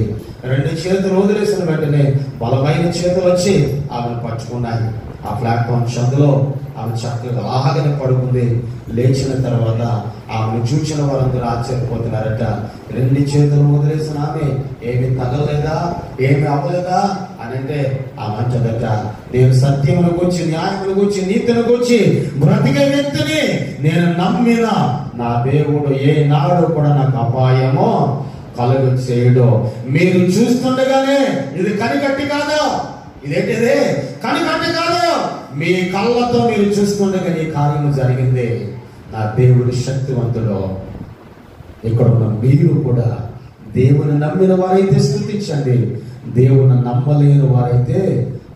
2 చేతులు వదిలేసిన వెంటనే బలమైన చేతులు వచ్చి ఆమెను పట్టుకున్నాయి. ఆ ప్లాట్ఫామ్ సందులో ఆమె చక్కగా ఆహాగానే పడుకుంది. లేచిన తర్వాత ఆమెను చూసిన వారందరూ ఆశ్చర్యపోతున్నారట. 2 చేతులు వదిలేసిన ఆమె ఏమి తగలేదా, ఏమి అవ్వలేదా అని అంటే ఆమె అంటదట, నేను సత్యమును గురించి, న్యాయమును గురించి, నీతిని గురించి బ్రతికే వ్యక్తిని. నేను నమ్మిన నా దేవుడు ఏనాడు కూడా నాకు అపాయమో కలుగు చేయడు. మీరు చూస్తుండగానే ఇది కనికట్టి కాదు, ఇదేంటిది కనికట్టి కాదు, మీ కళ్ళతో మీరు చూస్తుండగా ఈ కార్యం జరిగింది. నా దేవుడు శక్తివంతుడు. ఇక్కడ ఉన్న మీరు కూడా దేవుని నమ్మిన వారైతే స్తుతించండి, దేవుని నమ్మలేని వారైతే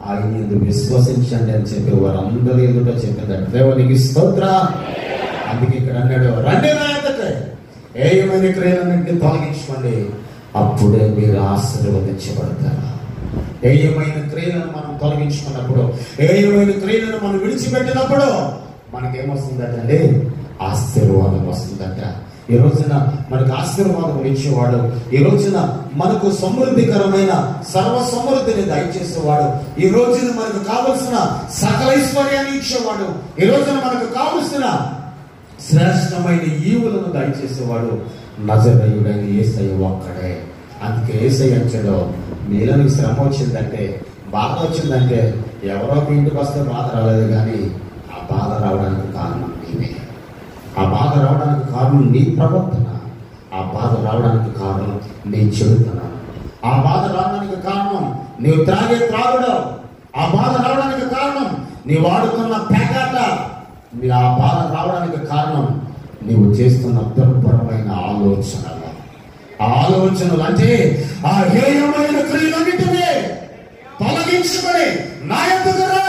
ఆయన యందు విశ్వసించండి అని చెప్పి వారందరూ ఎదుట చెప్పిందంట. దేవునికి స్తోత్ర. అందుకే ఇక్కడ అన్నాడు, రండి నా యొద్దకు, ఏయమైన క్రియలన్నింటినీ తొలగించుకోండి, అప్పుడే మీరు ఆశీర్వదించబడతారు. ఏయమైన క్రియలను మనం తొలగించుకున్నప్పుడు, ఏయమైన క్రియలను మనం విడిచిపెట్టినప్పుడు మనకేమొస్తుందటండి, ఆశీర్వాదం వస్తుందట. ఈ రోజున మనకు ఆశీర్వాదం ఇచ్చేవాడు, ఈ రోజున మనకు సమృద్ధికరమైన సర్వ సమృద్ధిని దయచేసేవాడు, ఈ రోజున మనకు కావలసిన సకల ఐశ్వర్యాన్ని ఇచ్చేవాడు, ఈ రోజున మనకు కావలసిన శ్రేష్టమైన ఈవులను దయచేసేవాడు నజరేయుడైన యేసయ్య ఒక్కడే. అందుకే యేసయ్య అంటాడు, మీలో నీకు శ్రమ వచ్చిందంటే, బాధ వచ్చిందంటే, ఎవరో మీ ఇంటికి వస్తే బాధ రాలేదు, కానీ ఆ బాధ రావడానికి కారణం నీవే. ఆ బాధ రావడానికి కారణం నీ ప్రవర్తన, ఆ బాధ రావడానికి కారణం నీ చెడుతనం, ఆ బాధ రావడానికి కారణం నీవు త్రాగే త్రాగుడు, ఆ బాధ రావడానికి కారణం నీవు వాడుతున్న పేకాట, ఆ బాధ రావడానికి కారణం నీవు చేస్తున్న దుర్భరమైన ఆలోచనలు. ఆ ఆలోచనలు అంటే ఆ హేయమైన క్రియలన్నిటినీ తొలగించుకొని నా యొద్దకు రా.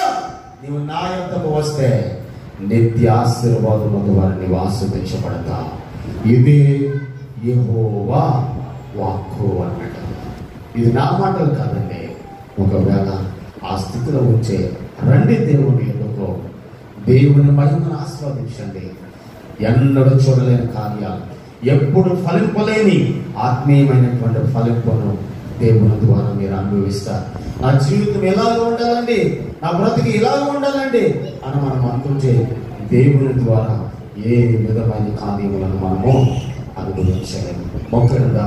నీవు నా యొద్దకు వస్తే నిత్య ఆశీర్వాదముల ద్వారా నీవు ఆశీర్వదించబడతా. ఇది యెహోవా వాక్కు అన్నట్టు. ఇది నా మాటలు కాదండి. ఒకవేళ ఆ స్థితిలో వచ్చే రండి దేవుని యొద్దకు, దేవుని మహిమను ఆస్వాదించండి. ఎన్నడూ చూడలేని కార్యాలు, ఎప్పుడు ఫలింపలేని ఆత్మీయమైనటువంటి ఫలింపును దేవుని ద్వారా మీరు అనుభవిస్తారు. నా జీవితం ఎలాగ ఉండాలండి, నా బ్రతికి ఇలాగ ఉండాలండి అని మనం అనుకుంటే దేవుని ద్వారా ఏ విధమైన కార్యములను మనము అనుభవించలేము. మొక్కగా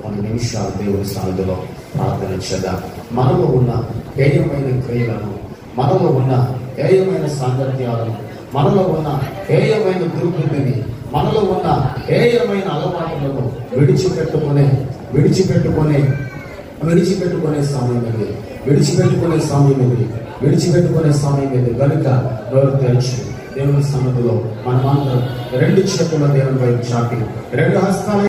1 నిమిషాలు దేవుని సన్నిధిలో ప్రార్థన చేద్దాం. మనలో ఉన్న హేయమైన క్రియలను, మనలో ఉన్న హేయమైన సాంగత్యాలను, మనలో ఉన్న హేయమైన దుర్బుద్ధిని, మనలో ఉన్న హేయమైన అలవాట్లను విడిచిపెట్టుకునే సమయం ఇది కనుక నోరు తెరచి దేవుని సన్నిధిలో మనమందరం 2 చేతుల దేవుని వైపు చాటి 2 హస్తాలు